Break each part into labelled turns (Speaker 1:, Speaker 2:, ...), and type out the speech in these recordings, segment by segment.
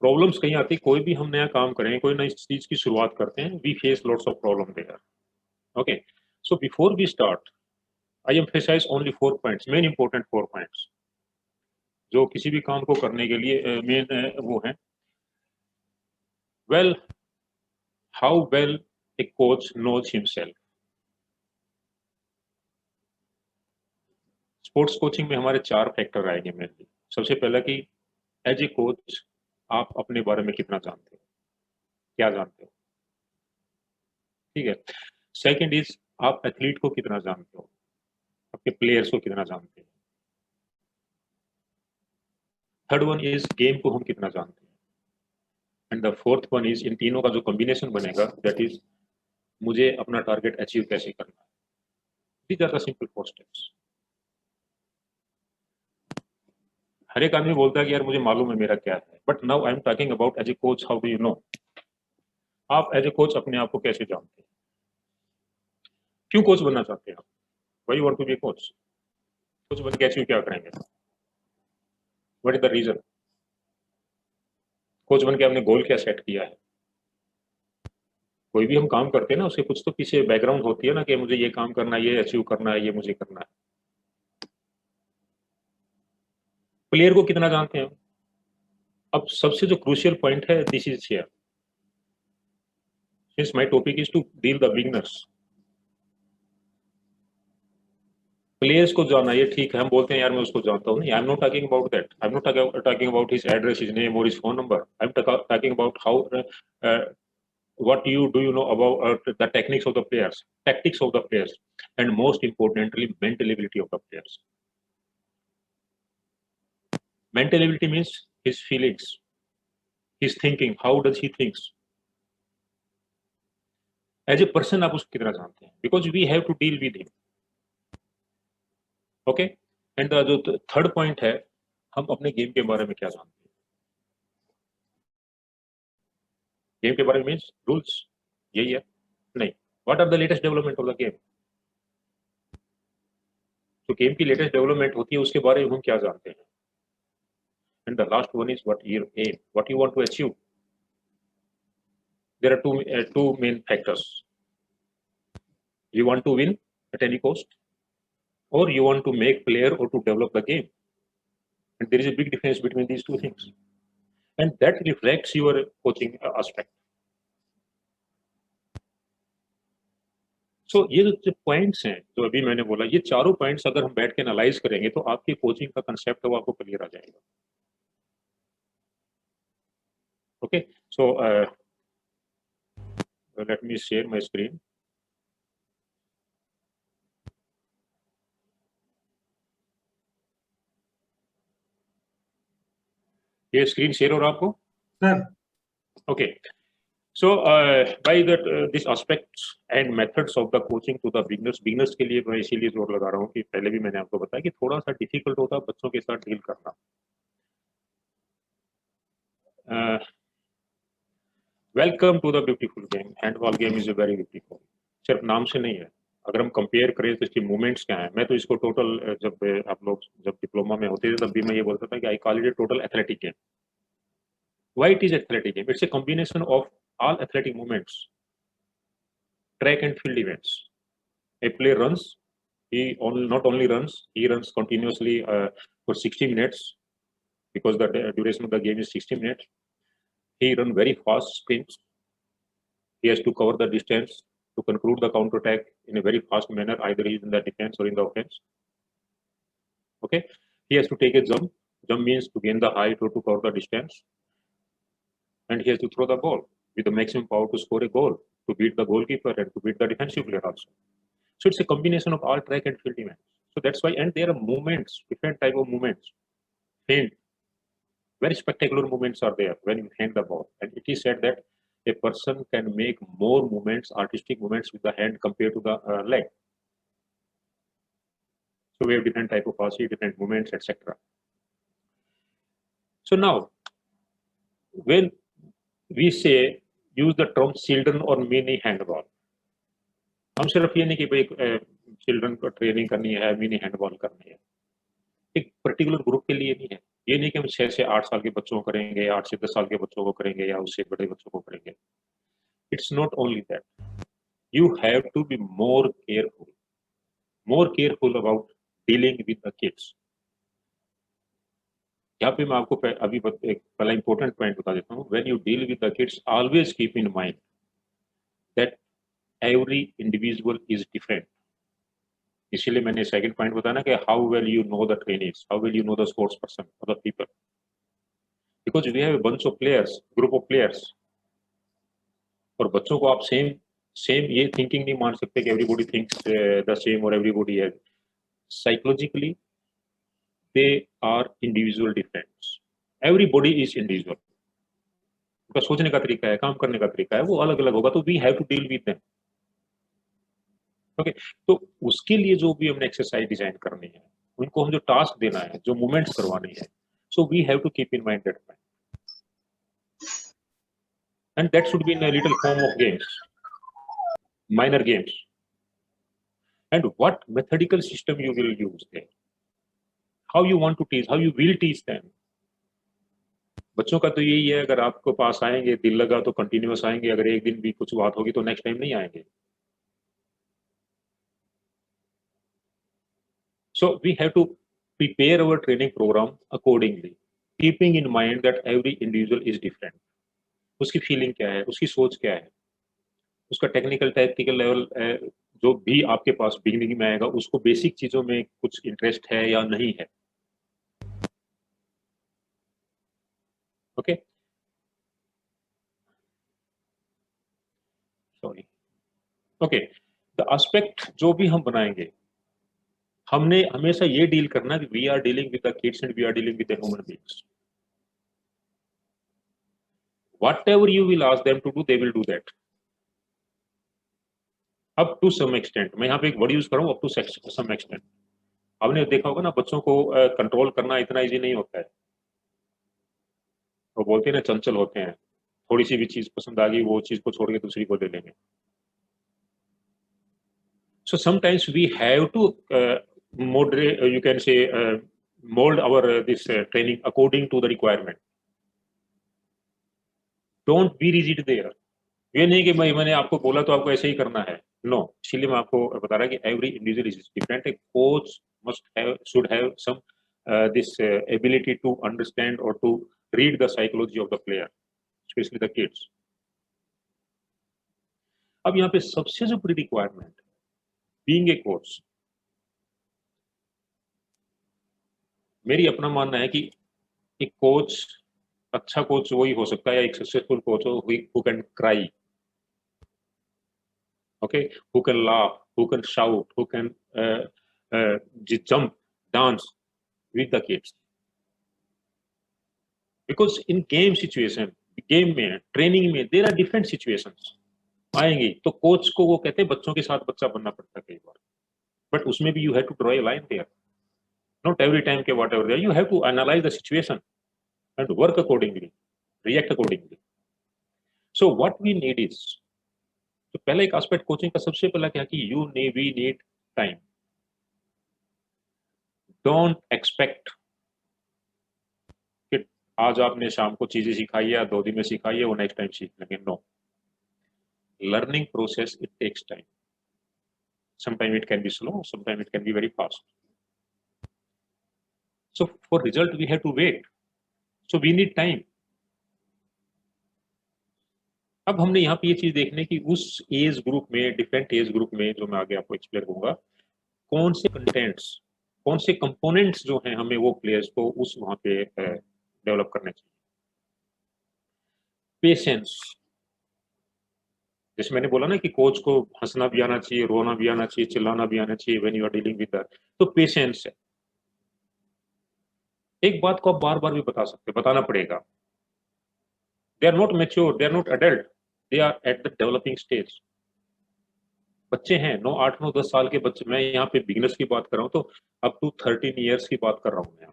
Speaker 1: Problems कहीं आती है, कोई भी हम नया काम करें, कोई नई चीज की शुरुआत करते हैं, we face lots of problem there. Okay, so before we start I emphasise only 4 points, main important 4 points जो किसी भी काम को करने के लिए मेन वो है. Well, how well a coach knows himself. Sports coaching में हमारे 4 फैक्टर आएंगे मेनली. सबसे पहला कि एज ए कोच आप अपने बारे में कितना जानते हो, क्या जानते हो, ठीक है. सेकंड इज आप एथलीट को कितना जानते हो, आपके प्लेयर्स को कितना जानते हो. थर्ड वन इज गेम को हम कितना जानते हैं. And the fourth one is in तीनों का जो कॉम्बिनेशन बनेगा दैट इज मुझे अपना टारगेट अचीव कैसे करना है. These are the simple 4 steps. हर एक आदमी बोलता है कि यार मुझे मालूम है मेरा क्या है, but now I am talking about as a coach, how do you know. आप एज ए कोच अपने आप को कैसे जानते हैं, क्यों कोच बनना चाहते हैं आप, why you want to be coach, coach बन के अचीव क्या करेंगे, what is the reason, coach बन के आपने गोल क्या सेट किया है. कोई भी हम काम करते हैं ना, उसके कुछ तो पीछे बैकग्राउंड होती है ना कि मुझे ये काम करना है, ये अचीव करना है, ये मुझे करना है. प्लेयर को कितना जानते हैं. अब सबसे जो क्रूशियल पॉइंट है, this is here, since my topic is to deal the beginners. Players को जानना ये ठीक है, हम बोलते हैं यार मैं उसको जानता हूँ, नहीं, I am not talking about that. I am not talking about his address, his name और his phone number. I am talking about how what do you know about the techniques of the players, tactics of the players, and most importantly mental ability of the players. Mental ability means his feelings, his thinking, how does he thinks. As a person आप उसको कितना जानते हैं, because we have to deal with him. Okay, and the जो third point है, हम अपने game के बारे में क्या जानते हैं. गेम के बारे में मीन्स रूल्स, यही है नहीं. What are the latest development of the game. तो गेम की लेटेस्ट डेवलपमेंट होती है, उसके बारे में हम क्या जानते हैं. And the last one is what your aim, what you want to achieve. There are two main factors. You want to win at any cost, or you want to make player or to develop the game. And there is a big difference between these two things, and that reflects your coaching aspect. So ये जो points हैं जो अभी मैंने बोला, ये चारों points अगर हम बैठ के एनालाइज करेंगे तो आपकी कोचिंग का कंसेप्ट है वो आपको क्लियर आ जाएगा. Okay, so let me share my screen. ये स्क्रीन शेयर हो रहा आपको
Speaker 2: sir.
Speaker 1: Okay, so by that this aspects and methods of the coaching to the beginners के लिए मैं इसीलिए जोर लगा रहा हूँ कि पहले भी मैंने आपको बताया कि थोड़ा सा डिफिकल्ट होता है बच्चों के साथ डील करना. Welcome to the beautiful game. Handball game is very beautiful. सिर्फ नाम से नहीं है, अगर हम कंपेयर करें तो इसकी मूवमेंट्स क्या है. मैं तो इसको टोटल, जब आप लोग जब डिप्लोमा में होते थे तब भी मैं ये बोलता था कि I call it total athletic game. Why it is athletic game? It's a combination of all athletic movements, track and field events. A player runs, not only runs, he runs continuously for 60 minutes because the duration of the game is 60 minutes. He runs very fast sprints. He has to cover the distance to conclude the counter attack in a very fast manner, either he is in the defense or in the offense. Okay, he has to take a jump. Jump means to gain the height or to cover the distance, and he has to throw the ball with the maximum power to score a goal, to beat the goalkeeper and to beat the defensive player also. So it's a combination of all track and field events. So that's why, and there are movements, different type of movements. Feint, very spectacular movements are there when you hand the ball. And it is said that a person can make more movements, artistic movements with the hand compared to the leg. So we have different type of passing, different movements, etc. So now, when we say use the term children or mini handball, हम सिर्फ ये नहीं कि भाई children को training करनी है, mini handball करनी है. एक पर्टिकुलर ग्रुप के लिए नहीं है, ये नहीं कि हम 6 से 8 साल के बच्चों को करेंगे, 8 से 10 साल के बच्चों को करेंगे या उससे बड़े बच्चों को करेंगे। It's not only that, you have to be more careful about dealing with the kids. यहाँ पे मैं आपको एक पहला इंपॉर्टेंट पॉइंट बता देता हूँ। When you deal with the kids, always keep in mind that every individual is different. इसीलिए मैंने सेकंड पॉइंट बताया ना कि how well you know the trainings, how well you know the sports person और the people, because we have a bunch of players, group of players. और बच्चों को आप सेम सेम ये थिंकिंग नहीं मान सकते कि एवरीबॉडी थिंक्स द सेम और एवरीबॉडी है। Psychologically they are individual difference, everybody is individual. उनका सोचने का तरीका है, काम करने का तरीका है, वो अलग अलग होगा, तो we have to deal with them. Okay, तो उसके लिए जो भी हमने एक्सरसाइज डिजाइन करनी है, उनको हम जो टास्क देना है, जो मूवमेंट्स करवानी है, so we have to keep in mind that point, and that should be in a little form of games, minor games, and what methodical system you will use there, how you want to teach, how you will teach them। बच्चों का तो यही है, अगर आपको पास आएंगे, दिल लगा तो कंटिन्यूअस आएंगे, अगर एक दिन भी कुछ बात होगी तो नेक्स्ट टाइम नहीं आएंगे। So we have to prepare our training program accordingly, keeping in mind that every individual is different। उसकी फीलिंग क्या है, उसकी सोच क्या है, उसका टेक्निकल टैक्टिकल लेवल जो भी आपके पास बिगिनिंग में आएगा, उसको बेसिक चीजों में कुछ इंटरेस्ट है या नहीं है। Okay, sorry, okay, the aspect जो भी हम बनाएंगे, हमने हमेशा ये डील करना कि we are dealing with the kids and we are dealing with the human beings. Whatever you will ask them to do, they will do that up to some extent। मैं यहाँ पे एक वर्ड यूज कर रहा हूँ, up to some extent। आपने देखा होगा ना, बच्चों को कंट्रोल करना इतना इजी नहीं होता है। वो बोलते हैं ना, चंचल होते हैं, थोड़ी सी भी चीज पसंद आ गई, वो चीज को छोड़ के दूसरी को ले लेंगे। So sometimes we have to moderate, you can say, mold our this training according to the requirement। Don't be rigid there। ये नहीं कि भाई मैंने आपको बोला तो आपको ऐसे ही करना है, नो। इसलिए मैं आपको बता रहा कि every individual is different. A coach should have some this ability to understand और to read the psychology of the player, specially the kids. अब यहाँ पे सबसे जो बड़ी रिक्वायरमेंट, बीइंग ए कोच, मेरी अपना मानना है कि एक कोच, अच्छा कोच वही हो सकता है, या एक सक्सेसफुल कोच हो who can cry, okay, who can laugh, who can shout, who can jump, dance with the kids। because in game situation, game में, ट्रेनिंग में, देर आर डिफरेंट सिचुएशंस आएंगी, तो कोच को वो कहते हैं बच्चों के साथ बच्चा बनना पड़ता है कई बार, बट उसमें भी you have to draw a line there, not every time के whatever there, you have to analyse the situation and work accordingly, react accordingly. So what we need is, तो पहला एक एस्पेक्ट कोचिंग का सबसे पहला क्या कि we need time. Don't expect कि आज आपने शाम को चीजें सिखाई है, 2 दिन में सिखाई है, वो नेक्स्ट टाइम सीख लेंगे, no. Learning process, it takes time. Sometime it can be slow, sometime it can be very fast. So for result we have to wait, so we need time. अब हमने यहाँ पे ये चीज देखने की, उस एज ग्रुप में, डिफरेंट एज ग्रुप में, जो मैं आगे आपको एक्सप्लेन करूंगा, कौन से कंटेंट्स, कौन से कंपोनेंट्स जो हैं, हमें वो प्लेयर्स को उस वहां पे डेवलप करने चाहिए। पेशेंस, जैसे मैंने बोला ना कि कोच को हंसना भी आना चाहिए, रोना भी आना चाहिए, चिल्लाना भी आना चाहिए when you are dealing with that, तो पेशेंस है। एक बात को आप बार बार भी बता सकते, बताना पड़ेगा। They are not mature, they are not adult, they are at the developing stage. बच्चे हैं, 8 9 10 साल के बच्चे, मैं यहाँ पे बिगनर्स की बात कर रहा हूँ, तो अप टू 13 ईयर्स की बात कर रहा हूँ मैं।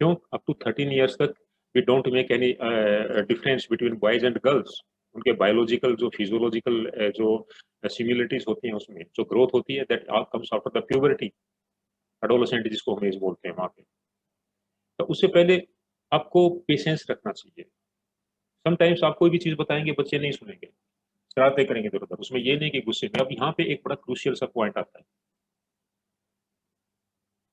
Speaker 1: क्यों अप टू 13 ईयर्स तक we don't make any difference between boys and girls. उनके बायोलॉजिकल जो फिजियोलॉजिकल जो सिमिलरिटीज होती हैं, उसमें जो ग्रोथ होती है, that all comes after the puberty, adolescent जिसको हम एज बोलते हैं वहाँ पे। तो उससे पहले आपको पेशेंस रखना चाहिए। समटाइम्स आप कोई भी चीज़ बताएँगे, बच्चे नहीं सुनेंगे, शरारतें करेंगे इधर-उधर। उसमें ये नहीं कि गुस्से में। अब यहाँ पे एक बड़ा क्रूशियल सा पॉइंट आता है।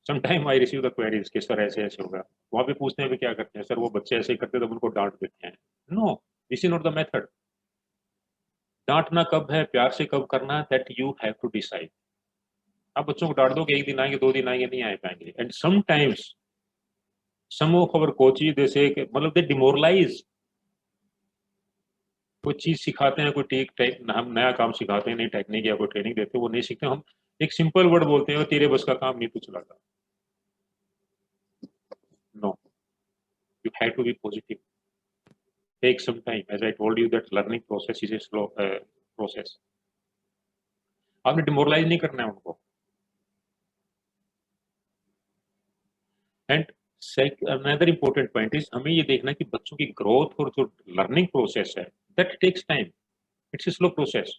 Speaker 1: Sometime I receive the queries कि सर ऐसे-ऐसे होगा। वहाँ पे पूछते हैं भी क्या करते हैं? सर वो बच्चे ऐसे ही करते हैं, तो उनको डाँट देते हैं। No, this is not the method. डाँटना कब है, प्यार से कब करना है, that you have to decide. आप बच्चों को डाँट दोगे, 1 दिन आएँगे, 2 दिन आएँगे, नहीं आ पाएँगे। And sometimes some of our coaches they say मतलब दे डिमोरलाइज़। कोई चीज़ सिखाते हैं, कोई हम नया काम सिखाते हैं, नई टेक्निक या कोई ट्रेनिंग देते हैं, वो नहीं सीखते। हम एक सिंपल वर्ड बोलते हैं, तेरे बस का काम नहीं, तू चला जा। No, you have to be positive. Take some time. As I told you that learning process is a slow process. आपने डिमोरलाइज नहीं करना है उनको। And another important point is हमें ये देखना है कि बच्चों की ग्रोथ और जो लर्निंग प्रोसेस है that takes time. It's a slow process.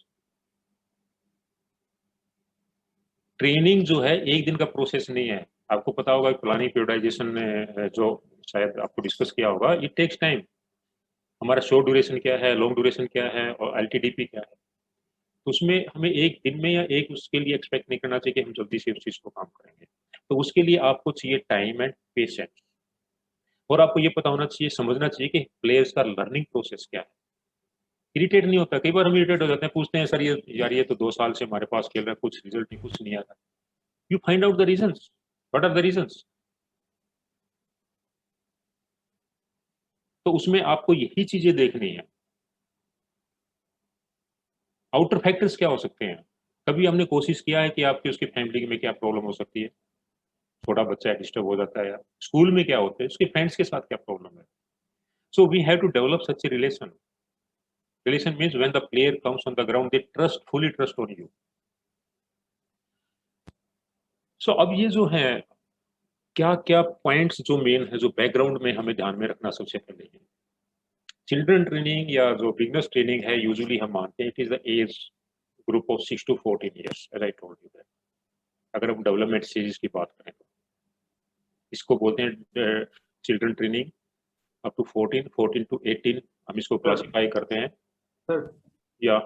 Speaker 1: Training जो है एक दिन का प्रोसेस नहीं है। आपको पता होगा प्लानिंग पीरियडाइजेशन ने जो शायद आपको डिस्कस किया होगा, इट टेक्स टाइम। हमारा शॉर्ट ड्यूरेशन क्या है, लॉन्ग ड्यूरेशन क्या है और एलटीडीपी क्या है। तो उसमें हमें एक दिन में या एक उसके लिए एक्सपेक्ट नहीं करना चाहिए कि हम जल्दी से उस चीज़ को काम करेंगे। तो उसके लिए आपको चाहिए टाइम एंड पेशेंस। और आपको ये पता होना चाहिए, समझना चाहिए कि प्लेयर्स का लर्निंग प्रोसेस क्या है। इरिटेट नहीं होता, कई बार हम इरिटेट हो जाते हैं, पूछते हैं सर ये यार ये तो 2 साल से हमारे पास खेल रहा है, कुछ रिजल्ट नहीं, कुछ नहीं आ रहा। You find out the reasons. What are the reasons? तो उसमें आपको यही चीज़ें देखनी है। आउटर फैक्टर्स क्या हो सकते हैं? कभी हमने कोशिश किया है कि आपकी उसकी फैमिली में क्या प्रॉब्लम हो सकती है? छोटा बच्चा है, डिस्टर्ब हो जाता है या स्कूल में क्या होता है, उसके फ्रेंड्स के साथ क्या प्रॉब्लम है? So we have to develop such a relation. Relation means when the player comes on the ground, they fully trust on you. So अब ये जो है, क्या-क्या पॉइंट्स जो मेन है, जो बैकग्राउंड में हमें ध्यान में रखना सबसे पहले है। चिल्ड्रन ट्रेनिंग या जो बिगिनर्स ट्रेनिंग है, यूजुअली हम मानते हैं it is the age group of 6 to 14 years as I told you that. अगर हम डेवलपमेंट स्टेजेस की बात करें तो इसको बोलते हैं children training up to 14, 14 to 18 हम इसको क्लासिफाई करते हैं।
Speaker 2: सर
Speaker 1: या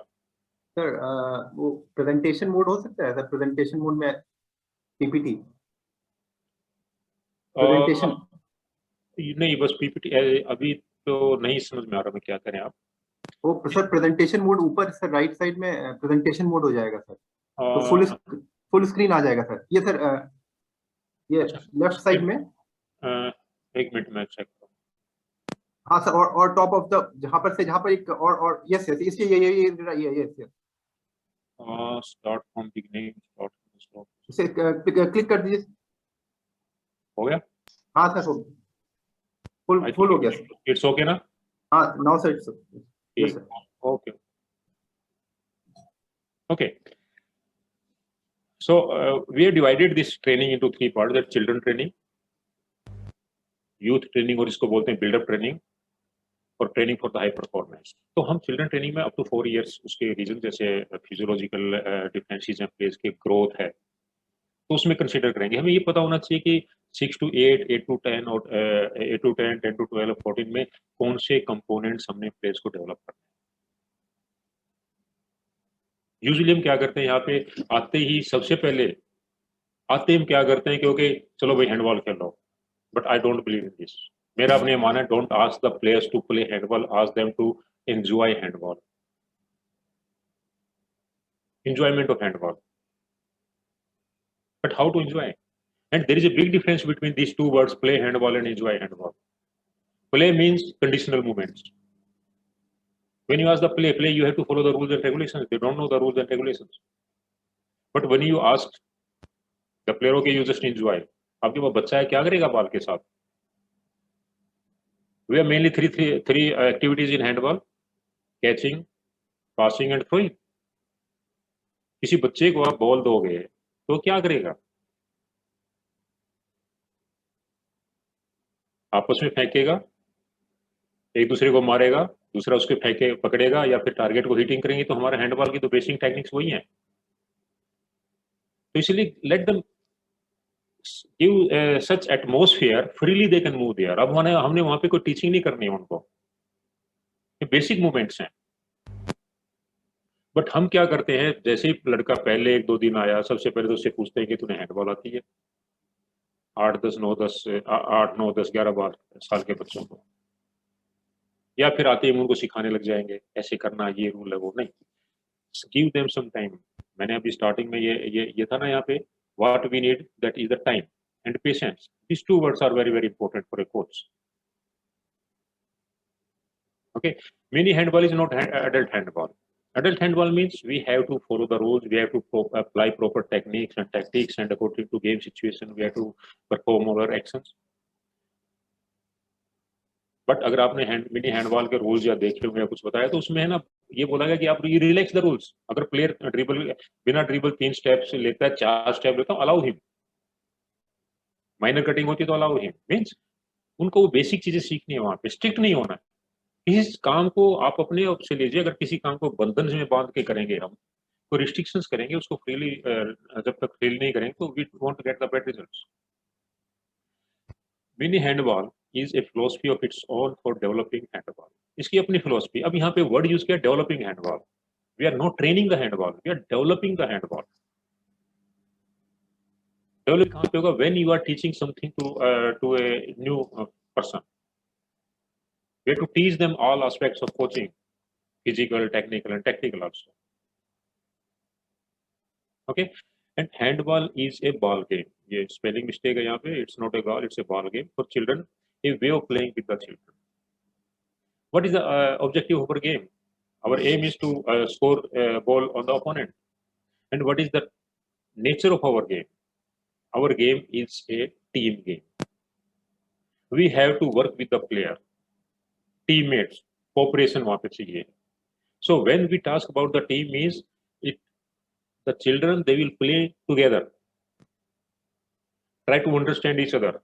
Speaker 2: सर वो प्रेजेंटेशन मोड हो सकता है सर? प्रेजेंटेशन मोड में पीपीटी प्रेजेंटेशन
Speaker 1: नहीं, बस पीपीटी अभी तो नहीं समझ में आ रहा मैं क्या करें आप।
Speaker 2: वो सर प्रेजेंटेशन मोड ऊपर सर राइट साइड में प्रेजेंटेशन मोड हो जाएगा सर, तो फुल स्क्रीन आ जाएगा सर। ये सर ये लेफ्ट साइड में
Speaker 1: 1 मिनट में चेक करूँ।
Speaker 2: हाँ सर, और टॉप ऑफ द जहाँ पर एक और यस यस इसलिए ये yes yes
Speaker 1: start from beginning, start
Speaker 2: इसे क्लिक कर दीजिए।
Speaker 1: हो गया?
Speaker 2: हाँ सर, फुल हो गया सर।
Speaker 1: इट्स ओके ना?
Speaker 2: हाँ नाउ सर इट्स यस
Speaker 1: ठीक,
Speaker 2: sir.
Speaker 1: Okay. Okay, so we have divided this training into 3 parts, that children training, youth training और इसको बोलते हैं बिल्डअप ट्रेनिंग और training for the high performance. तो हम चिल्ड्रन ट्रेनिंग में अप टू 4 इयर्स उसके रीजन जैसे फिजियोलॉजिकल डिफरेंसेस हैं, प्लेयर्स की ग्रोथ है, तो उसमें कंसीडर करेंगे। हमें ये पता होना चाहिए कि 6 टू 8, 8 टू 10 और 8 टू 10, 10 टू 12, 14 में कौन से कंपोनेंट्स हमने प्लेयर्स को डेवलप करना है। यूजुअली हम क्या करते हैं, यहाँ पे आते ही सबसे पहले आते ही हम क्या करते हैं, क्योंकि चलो भाई हैंडबॉल खेल लो, but I don't believe in this. मेरा अपने माना है, don't ask the players to play handball, ask them to enjoy handball, enjoyment of handball. But how to enjoy? And there is a big difference between these two words, play handball and enjoy handball. Play means conditional movements. When you ask the play, you have to follow the rules and regulations. They don't know the rules and regulations. But when you ask the player, okay, you just enjoy. आपके पास बच्चा है, क्या करेगा ball के साथ? We have mainly three activities in handball: catching, passing and throwing. किसी बच्चे को आप बॉल दोगे तो क्या करेगा? आपस में फेंकेगा, एक दूसरे को मारेगा, दूसरा उसके फेंके पकड़ेगा या फिर टारगेट को हिटिंग करेंगे। तो हमारा हैंडबॉल की तो बेसिक टेक्निक्स वही हैं। तो इसलिए let them give such atmosphere, freely they can move there. अब हमने वहां पे कोई टीचिंग नहीं करनी है उनको, ये बेसिक मूवमेंट्स हैं। बट हम क्या करते हैं, जैसे ही लड़का पहले 1-2 दिन आया, सबसे पहले तो उससे पूछते हैं कि तूने हैंडबॉल आती है? 8-10 9-10 8 9 10 11 साल के बच्चों को, या फिर आते ही उनको सिखाने लग जाएंगे ऐसे करना, ये रूल है वो नहीं। Give them some time. मैंने अभी स्टार्टिंग में ये था ना यहाँ पे, what we need that is the time and patience. This two words are very very important for a coach. Okay, mini handball is not adult handball. Adult handball means we have to follow the rules, we have to apply proper techniques and tactics, and according to game situation we have to perform our actions. But अगर आपने mini handball के rules या देखे होंगे या कुछ बताया, तो उसमें है ना, ये बोला गया कि आप रिलैक्स द रूल्स। अगर प्लेयर ड्रिबल बिना ड्रिबल 3 स्टेप्स लेता है, 4 स्टेप लेता है, अलाउ हिम। माइनर कटिंग होती है तो अलाउ हिम, मींस उनको वो बेसिक चीजें सीखनी है, वहां पे स्ट्रिक्ट नहीं होना है। इस काम को आप अपने आप से लीजिए। अगर किसी काम को बंधन में बांध के करेंगे हम, तो रिस्ट्रिक्शंस करेंगे उसको फ्रीली, जब तक फेल नहीं करेंगे तो we won't get the better results. Mini handball is a philosophy of its own for developing handball. इसकी अपनी philosophy। अब यहाँ पे वर्ड यूज किया developing handball. We are not training the handball, we are developing the handball. Develop कहाँ पे होगा? When you are teaching something to a new person. We have to teach them all aspects of coaching, physical, technical, and tactical also. Okay, and handball is a ball game. ये spelling mistake है यहाँ पे. It's not a ball, it's a ball game for children. A way of playing with the children. What is the objective of our game? Our aim is to score a ball on the opponent. And what is the nature of our game? Our game is a team game. We have to work with the player, teammates, cooperation वहाँ पे चाहिए. So when we talk about the team, means the children, they will play together, try to understand each other.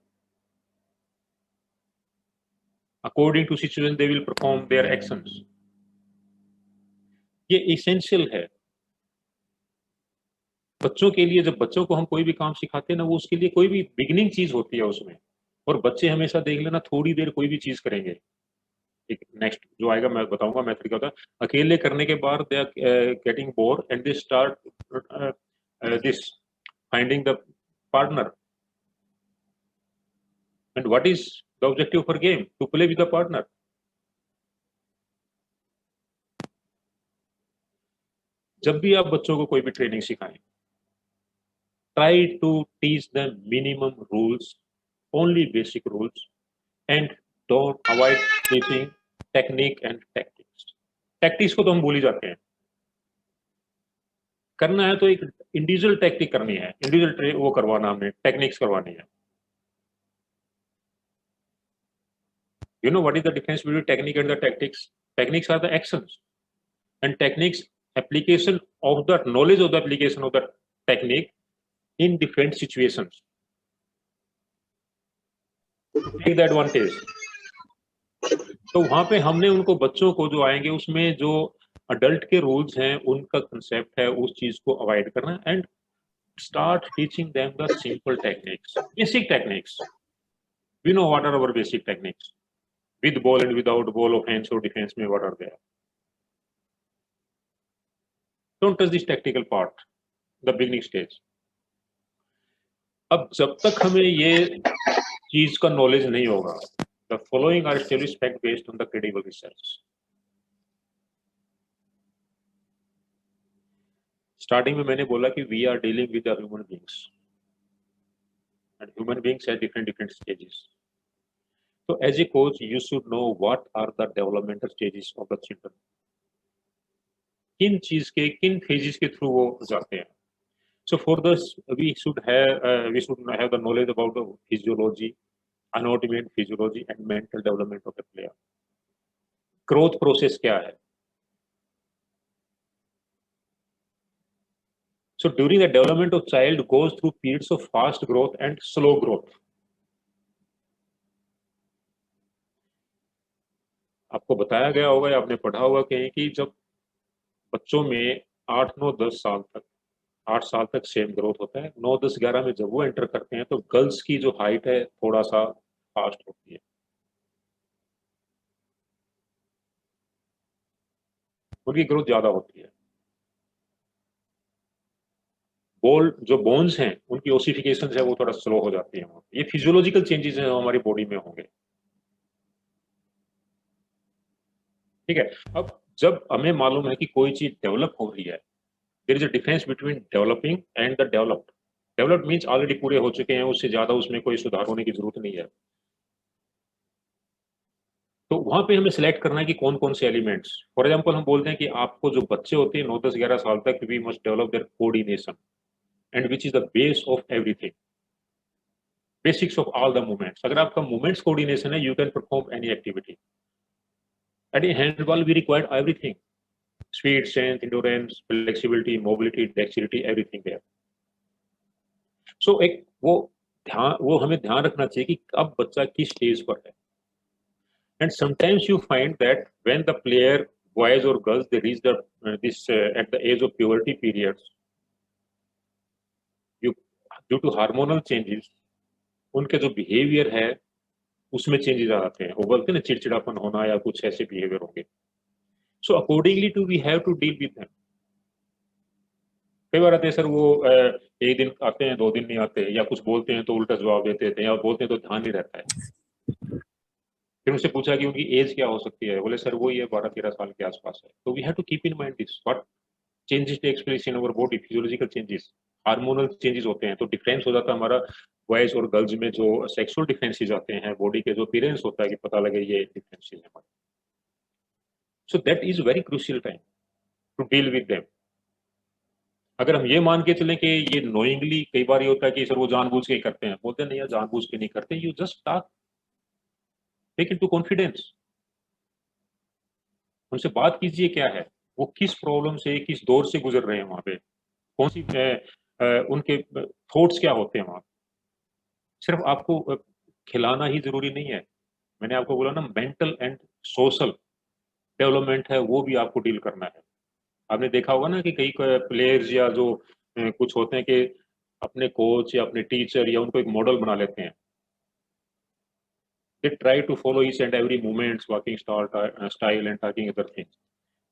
Speaker 1: According to situation, they will perform their actions. ये essential है बच्चों के लिए। जब बच्चों को हम कोई भी काम सिखाते हैं ना, वो उसके लिए कोई भी बिगिनिंग चीज होती है उसमें। और बच्चे हमेशा देख लेना, थोड़ी देर कोई भी चीज करेंगे, एक नेक्स्ट जो आएगा मैं बताऊंगा मेथड क्या होता है। अकेले करने के बाद they are getting bore and they start this finding the partner. And what is the objective for game? To play with the partner. जब भी आप बच्चों को कोई भी ट्रेनिंग सिखाएं, try to teach them minimum rules, only basic rules, and don't avoid teaching technique and tactics. Tactics को तो हम भूल ही जाते हैं। करना है तो एक इंडिविजुअल टैक्टिक करनी है, इंडिविजुअल वो करवाना, हमने टेक्निक्स करवानी है। You know what is the difference between technique and the tactics? Techniques are the actions, and techniques application of the knowledge of the application of the technique in different situations. Take the advantage. तो वहां पे हमने उनको, बच्चों को जो आएंगे उसमें जो अडल्ट के रूल्स हैं, उनका कंसेप्ट है, उस चीज को अवॉइड करना and start teaching them the simple techniques, basic techniques. We know what are our basic techniques with ball and without ball, offence और डिफेंस में what are there. Don't touch this technical part, the beginning stage. अब जब तक हमें ये चीज का knowledge नहीं होगा, the following are still fact based on the credible research. Starting में मैंने बोला कि we are dealing with the human beings and human beings have different different stages. तो as a coach you should know what are the developmental stages of the children. किन चीज के, किन phases के थ्रू वो जाते हैं। So for this we should have the knowledge about the physiology, anatomy and physiology and mental development of the player. Growth process क्या है? So during the development of child goes through periods of fast growth and slow growth. आपको बताया गया होगा या आपने पढ़ा होगा कहीं कि जब बच्चों में 8, 9, 10 साल तक 8 साल तक सेम ग्रोथ होता है। 9, 10, 11 में जब वो एंटर करते हैं तो गर्ल्स की जो हाइट है थोड़ा सा फास्ट होती है, उनकी ग्रोथ ज्यादा होती है। बोल जो बोन्स हैं उनकी ओसिफिकेशन है वो थोड़ा स्लो हो जाती है। ये फिजियोलॉजिकल चेंजेस हैं जो हमारी बॉडी में होंगे। ठीक है। अब जब हमें मालूम है कि कोई चीज डेवलप हो रही है, there is a difference between developing and the developed. Developed means already पूरे हो चुके हैं, उससे ज्यादा उसमें कोई सुधार होने की जरूरत नहीं है। तो वहां पे हमें सिलेक्ट करना है कि कौन कौन से एलिमेंट्स। फॉर एग्जाम्पल हम बोलते हैं कि आपको जो बच्चे होते हैं 9, 10, 11 साल तक, we must develop their coordination and which is the base of everything, basics of all the movements. अगर आपका मूवमेंट्स कोऑर्डिनेशन है, you can perform any activity. At a handball we required everything, speed, strength, endurance, flexibility, mobility, dexterity, everything there. So एक वो हमें ध्यान रखना चाहिए कि अब बच्चा किस स्टेज पर है। And sometimes you find that when the player, boys or girls, they reach this at the age of puberty periods, you due to hormonal changes, उनके जो बिहेवियर है उसमें चेंजेस आ जाते हैं। वो बोलते हैं ना चिड़चिड़ापन होना या कुछ ऐसे बिहेवियर होंगे। So accordingly to we have to deal with them. कई बार आते हैं सर वो एक दिन आते हैं, 2 दिन नहीं आते, या कुछ बोलते हैं तो उल्टा जवाब देते थे, या बोलते हैं तो ध्यान नहीं रहता है। फिर उनसे पूछा कि उनकी एज क्या हो सकती है, बोले सर वो ये 12-13 साल के आसपास है। तो we have to keep in mind this what changes takes place in our body, physiological changes, hormonal changes होते हैं। तो डिफरेंस हो जाता है हमारा बॉयज और गर्ल्स में, जो सेक्सुअल डिफरेंसेस आते हैं, बॉडी के जो अपीयरेंस होता है कि पता लगे ये डिफरेंसेस है हमारे। So that is very crucial time to deal with them. अगर हम ये मान के चलें कि ये नोइंगली, कई बार ये होता है कि सर वो जानबूझ के ही करते हैं, बोलते हैं नहीं यार जानबूझ के नहीं करते, you just talk, take into confidence, उनसे बात कीजिए क्या है, वो किस प्रॉब्लम से, किस दौर से गुजर रहे हैं, वहां पे कौन सी उनके थॉट्स क्या होते हैं वहां। सिर्फ आपको खिलाना ही जरूरी नहीं है। मैंने आपको बोला ना, मेंटल एंड सोशल डेवलपमेंट है वो भी आपको डील करना है। आपने देखा होगा ना कि कई प्लेयर्स या जो कुछ होते हैं कि अपने कोच या अपने टीचर या उनको एक मॉडल बना लेते हैं। They try to follow each and every movements, walking style and talking other things.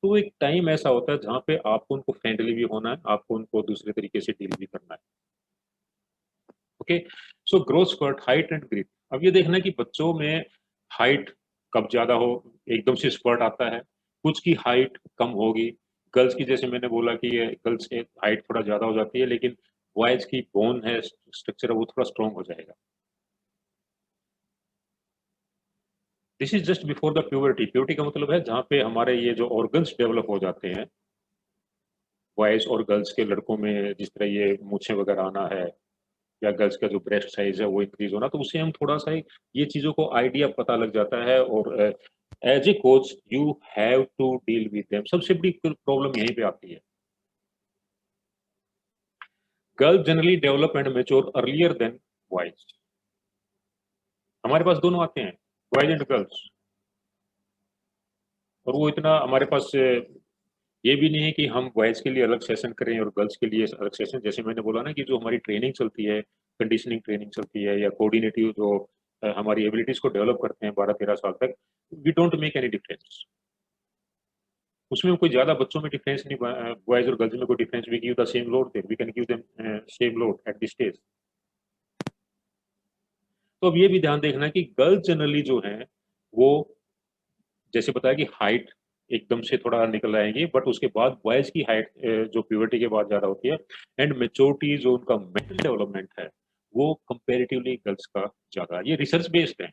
Speaker 1: तो एक टाइम ऐसा होता है जहाँ पे आपको उनको फ्रेंडली भी होना है, आपको उनको दूसरे तरीके से डील भी करना है। Okay. So growth spurt, height and grip. अब ये देखना है कि बच्चों में हाइट कब ज्यादा हो, एकदम से स्पर्ट आता है, कुछ की हाइट कम होगी। गर्ल्स की जैसे मैंने बोला कि ये गर्ल्स की हाइट थोड़ा ज्यादा हो जाती है, लेकिन बॉयज की बोन है, स्ट्रक्चर है, वो थोड़ा स्ट्रॉन्ग हो जाएगा। This is just before the puberty. Puberty का मतलब है जहाँ पे हमारे ये जो ऑर्गन्स डेवलप हो जाते हैं, बॉयज और गर्ल्स के लड़कों में जिस तरह ये मूछें वगैरह आना है, या गर्ल्स का जो ब्रेस्ट साइज है वो इंक्रीज होना, तो उससे हम थोड़ा सा ये चीजों को आइडिया पता लग जाता है। और as a coach you have to deal with them. सबसे बड़ी प्रॉब्लम यहीं पे आती है। Girls generally develop and mature earlier than boys. हमारे पास दोनों आते हैं, बॉयज एंड गर्ल्स, और वो इतना हमारे पास ये भी नहीं है कि हम बॉयज के लिए अलग सेशन करें और गर्ल्स के लिए अलग सेशन। जैसे मैंने बोला ना कि जो हमारी ट्रेनिंग चलती है, कंडीशनिंग ट्रेनिंग चलती है, या कोऑर्डिनेटिव जो हमारी एबिलिटीज को डेवलप करते हैं 12-13 साल तक, we don't make any difference. उसमें कोई ज्यादा बच्चों में डिफरेंस नहीं, बॉयज और गर्ल्स में कोई difference. We give the same load there, we can give them same load at this stage. तो अब ये भी ध्यान देखना है कि गर्ल्स जनरली जो है वो, जैसे बताया कि हाइट एकदम से थोड़ा निकल आएंगी, बट उसके बाद बॉयज की हाइट जो प्यूबर्टी के बाद ज्यादा होती है, एंड मेच्योरिटी जो उनका मेंटल डेवलपमेंट है वो कंपैरेटिवली गर्ल्स का ज्यादा। ये रिसर्च बेस्ड है,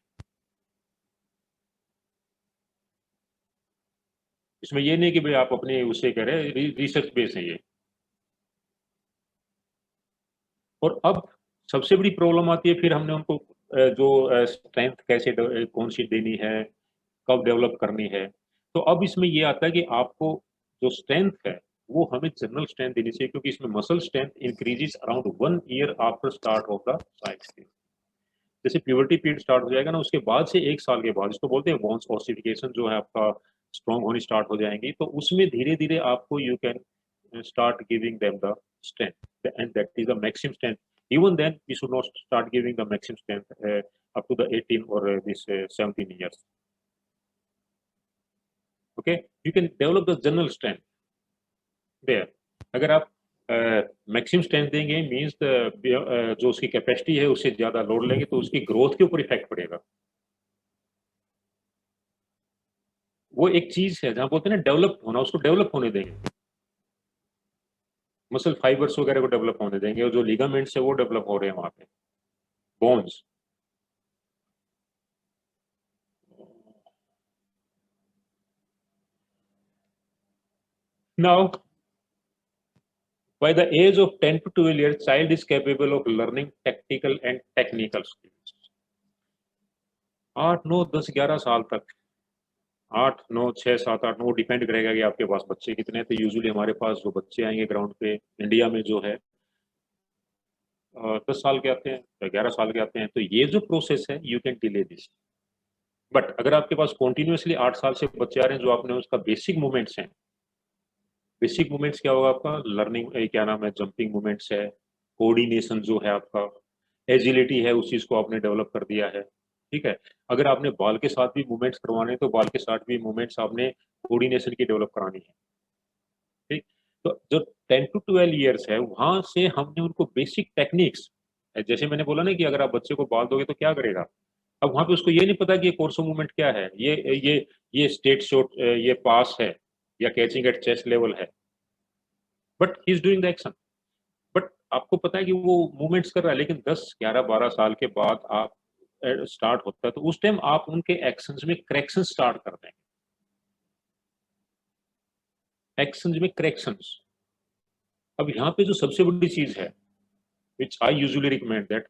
Speaker 1: इसमें ये नहीं कि भाई आप अपने उससे कह रहे हैं, रिसर्च बेस्ड है ये। और अब सबसे बड़ी प्रॉब्लम आती है, फिर हमने उनको जो स्ट्रेंथ कैसे कौन सी देनी है, कब डेवलप करनी है। तो अब इसमें ये आता है कि आपको जो स्ट्रेंथ है वो हमें जनरल स्ट्रेंथ देनी चाहिए, क्योंकि इसमें muscle strength increases around 1 year after start of the cycle. जैसे प्यूबर्टी पीरियड स्टार्ट हो जाएगा ना, उसके बाद से 1 साल के बाद, इसको बोलते हैं बोन्स ऑसिफिकेशन, जो है आपका स्ट्रॉन्ग होनी स्टार्ट हो जाएंगी। तो उसमें धीरे धीरे आपको you can start giving them the strength. and that is the maximum strength. Even then, we should not start giving the maximum strength up to the 18 or this 17 years. Okay, you can develop the general strength there. अगर आप maximum strength देंगे means जो उसकी capacity है उससे ज्यादा load लेंगे तो उसकी ग्रोथ के ऊपर इफेक्ट पड़ेगा. वो एक चीज है जहां बोलते हैं ना डेवलप होना, उसको डेवलप होने देंगे. मसल फाइबर्स वगैरह को डेवलप होने देंगे और जो लिगामेंट्स है वो डेवलप हो रहे हैं वहां पे, bones. Now, by the age of 10 to 12 years, child is capable of learning tactical and technical skills. 8, 9, 10, 11 साल तक, 8, 9, 6, 7, 8, 9, वो डिपेंड करेगा कि आपके पास बच्चे कितने हैं. तो यूजुअली हमारे पास जो बच्चे आएंगे ग्राउंड पे इंडिया में जो है 10 साल के आते हैं, 11 साल के आते हैं. तो ये जो प्रोसेस है you can delay this. But अगर आपके पास कॉन्टिन्यूसली 8 साल से बच्चे आ रहे हैं जो आपने उसका बेसिक मूवमेंट्स हैं, बेसिक मूवमेंट्स क्या होगा आपका, लर्निंग क्या नाम है, जंपिंग मूवमेंट्स है, कोऑर्डिनेशन जो है आपका, एजिलिटी है, उस चीज को आपने डेवलप कर दिया है. ठीक है. अगर आपने बॉल के साथ भी मूवमेंट्स करवाने तो बॉल के साथ भी मूवमेंट्स आपने कोऑर्डिनेशन की डेवलप करानी है. ठीक. तो जो 10 to 12 ईयर्स है वहां से हमने उनको बेसिक टेक्निक्स, जैसे मैंने बोला ना कि अगर आप बच्चे को बॉल दोगे तो क्या करेगा, अब वहां पे उसको ये नहीं पता कि ये कोर्स ऑफ मूवमेंट क्या है, ये स्टेट शॉट, ये पास है या कैचिंग एट चेस्ट लेवल है, but he is doing the action. But आपको पता है कि वो मूवमेंट्स कर रहा है, लेकिन 10, 11, 12 साल के बाद आप स्टार्ट होता है तो उस टाइम आप उनके एक्शंस में करेक्शन स्टार्ट कर देंगे. एक्शंस में करेक्शंस. अब यहाँ पे जो सबसे बड़ी चीज है which I usually recommend that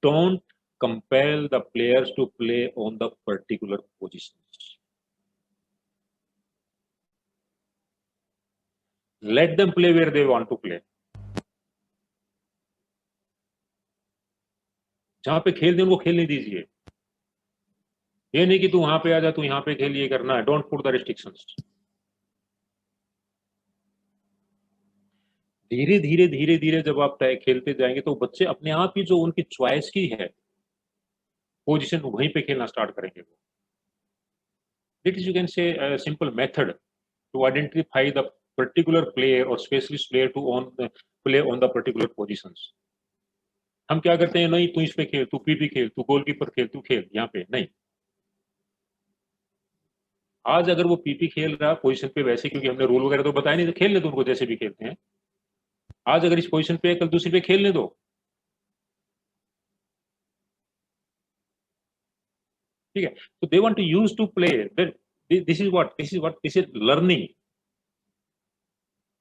Speaker 1: don't compel the players to play on the particular positions. Let them play where they want to play. जहां पे खेलते उनको खेलने दीजिए. ये नहीं कि तू वहां पे आ जा, तू यहाँ पे खेल, ये करना है. Don't put the restrictions. धीरे धीरे धीरे धीरे जब आप खेलते जाएंगे तो बच्चे अपने आप ही जो उनकी चॉइस की है पोजीशन वहीं पे खेलना स्टार्ट करेंगे. वो that is, you can say, simple method to identify the particular player और specialist player to on play on the particular positions. हम क्या करते हैं, नहीं तू इस पे खेल, तू पीपी खेल, तू गोलकीपर खेल, तू खेल यहाँ पे नहीं. आज अगर वो पीपी खेल रहा पोजीशन पे वैसे, क्योंकि हमने रूल वगैरह तो बताया नहीं, तो खेलने दो उनको जैसे भी खेलते हैं. आज अगर इस पोजीशन पे कल दूसरी पे खेलने दो. ठीक है. तो they want to use to play. This is learning.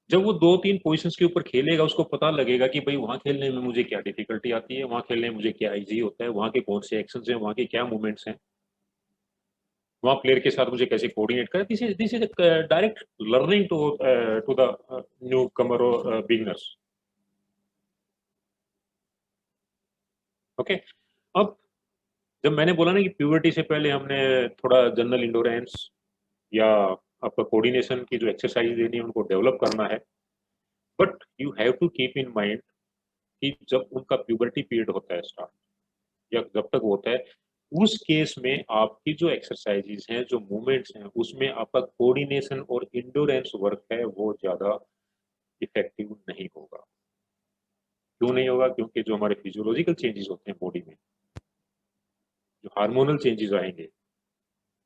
Speaker 1: जब वो 2-3 पोजीशंस के ऊपर खेलेगा उसको पता लगेगा कि भाई वहां खेलने में मुझे क्या डिफिकल्टी आती है, वहां खेलने में मुझे क्या इजी होता है, वहां के कौन से एक्शंस हैं, वहां के क्या मूवमेंट्स हैं, वहां प्लेयर के साथ मुझे कैसे कोऑर्डिनेट करें. This is direct learning to the newcomer और बिगिनर्स. ओके. अब जब मैंने बोला ना कि प्यूबर्टी से पहले हमने थोड़ा जनरल इंडोरेंस या आपका कोऑर्डिनेशन की जो एक्सरसाइज देनी है उनको डेवलप करना है. But you have to keep in mind कि जब उनका प्यूबर्टी पीरियड होता है स्टार्ट या जब तक होता है, उस केस में आपकी जो एक्सरसाइजेज हैं, जो मूवमेंट्स हैं, उसमें आपका कोऑर्डिनेशन और इंडोरेंस वर्क है वो ज्यादा इफेक्टिव नहीं होगा. क्यों नहीं होगा? क्योंकि जो हमारे फिजियोलॉजिकल चेंजेस होते हैं बॉडी में, जो हार्मोनल चेंजेस आएंगे,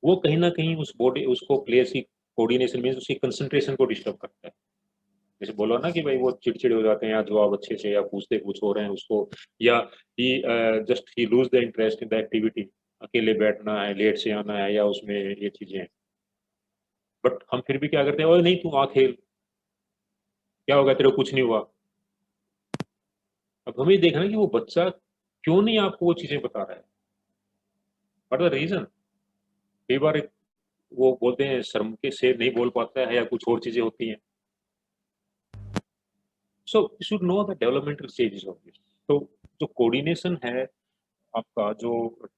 Speaker 1: वो कहीं ना कहीं उस बॉडी उसको प्लेयर्स की कोऑर्डिनेशन में उसकी कंसंट्रेशन को डिस्टर्ब करता है. जैसे बोलो ना कि भाई वो चिड़चिड़े हो जाते हैं या जवाब अच्छे से या पूछते कुछ हो रहे हैं उसको, या ही जस्ट ही lose the interest in the activity, अकेले बैठना है, लेट से आना है या उसमें ये चीजें हैं. बट हम फिर भी क्या करते हैं, ओए नहीं तू आ खेल, क्या होगा तेरे को, कुछ नहीं हुआ. अब हमें देखना कि वो बच्चा क्यों नहीं आपको वो चीजें बता रहा है. What the reason. कई बार वो बोलते हैं शर्म के से नहीं बोल पाता है या कुछ और चीजें होती हैं. So you should know the developmental stages of this. तो जो कोऑर्डिनेशन है आपका, जो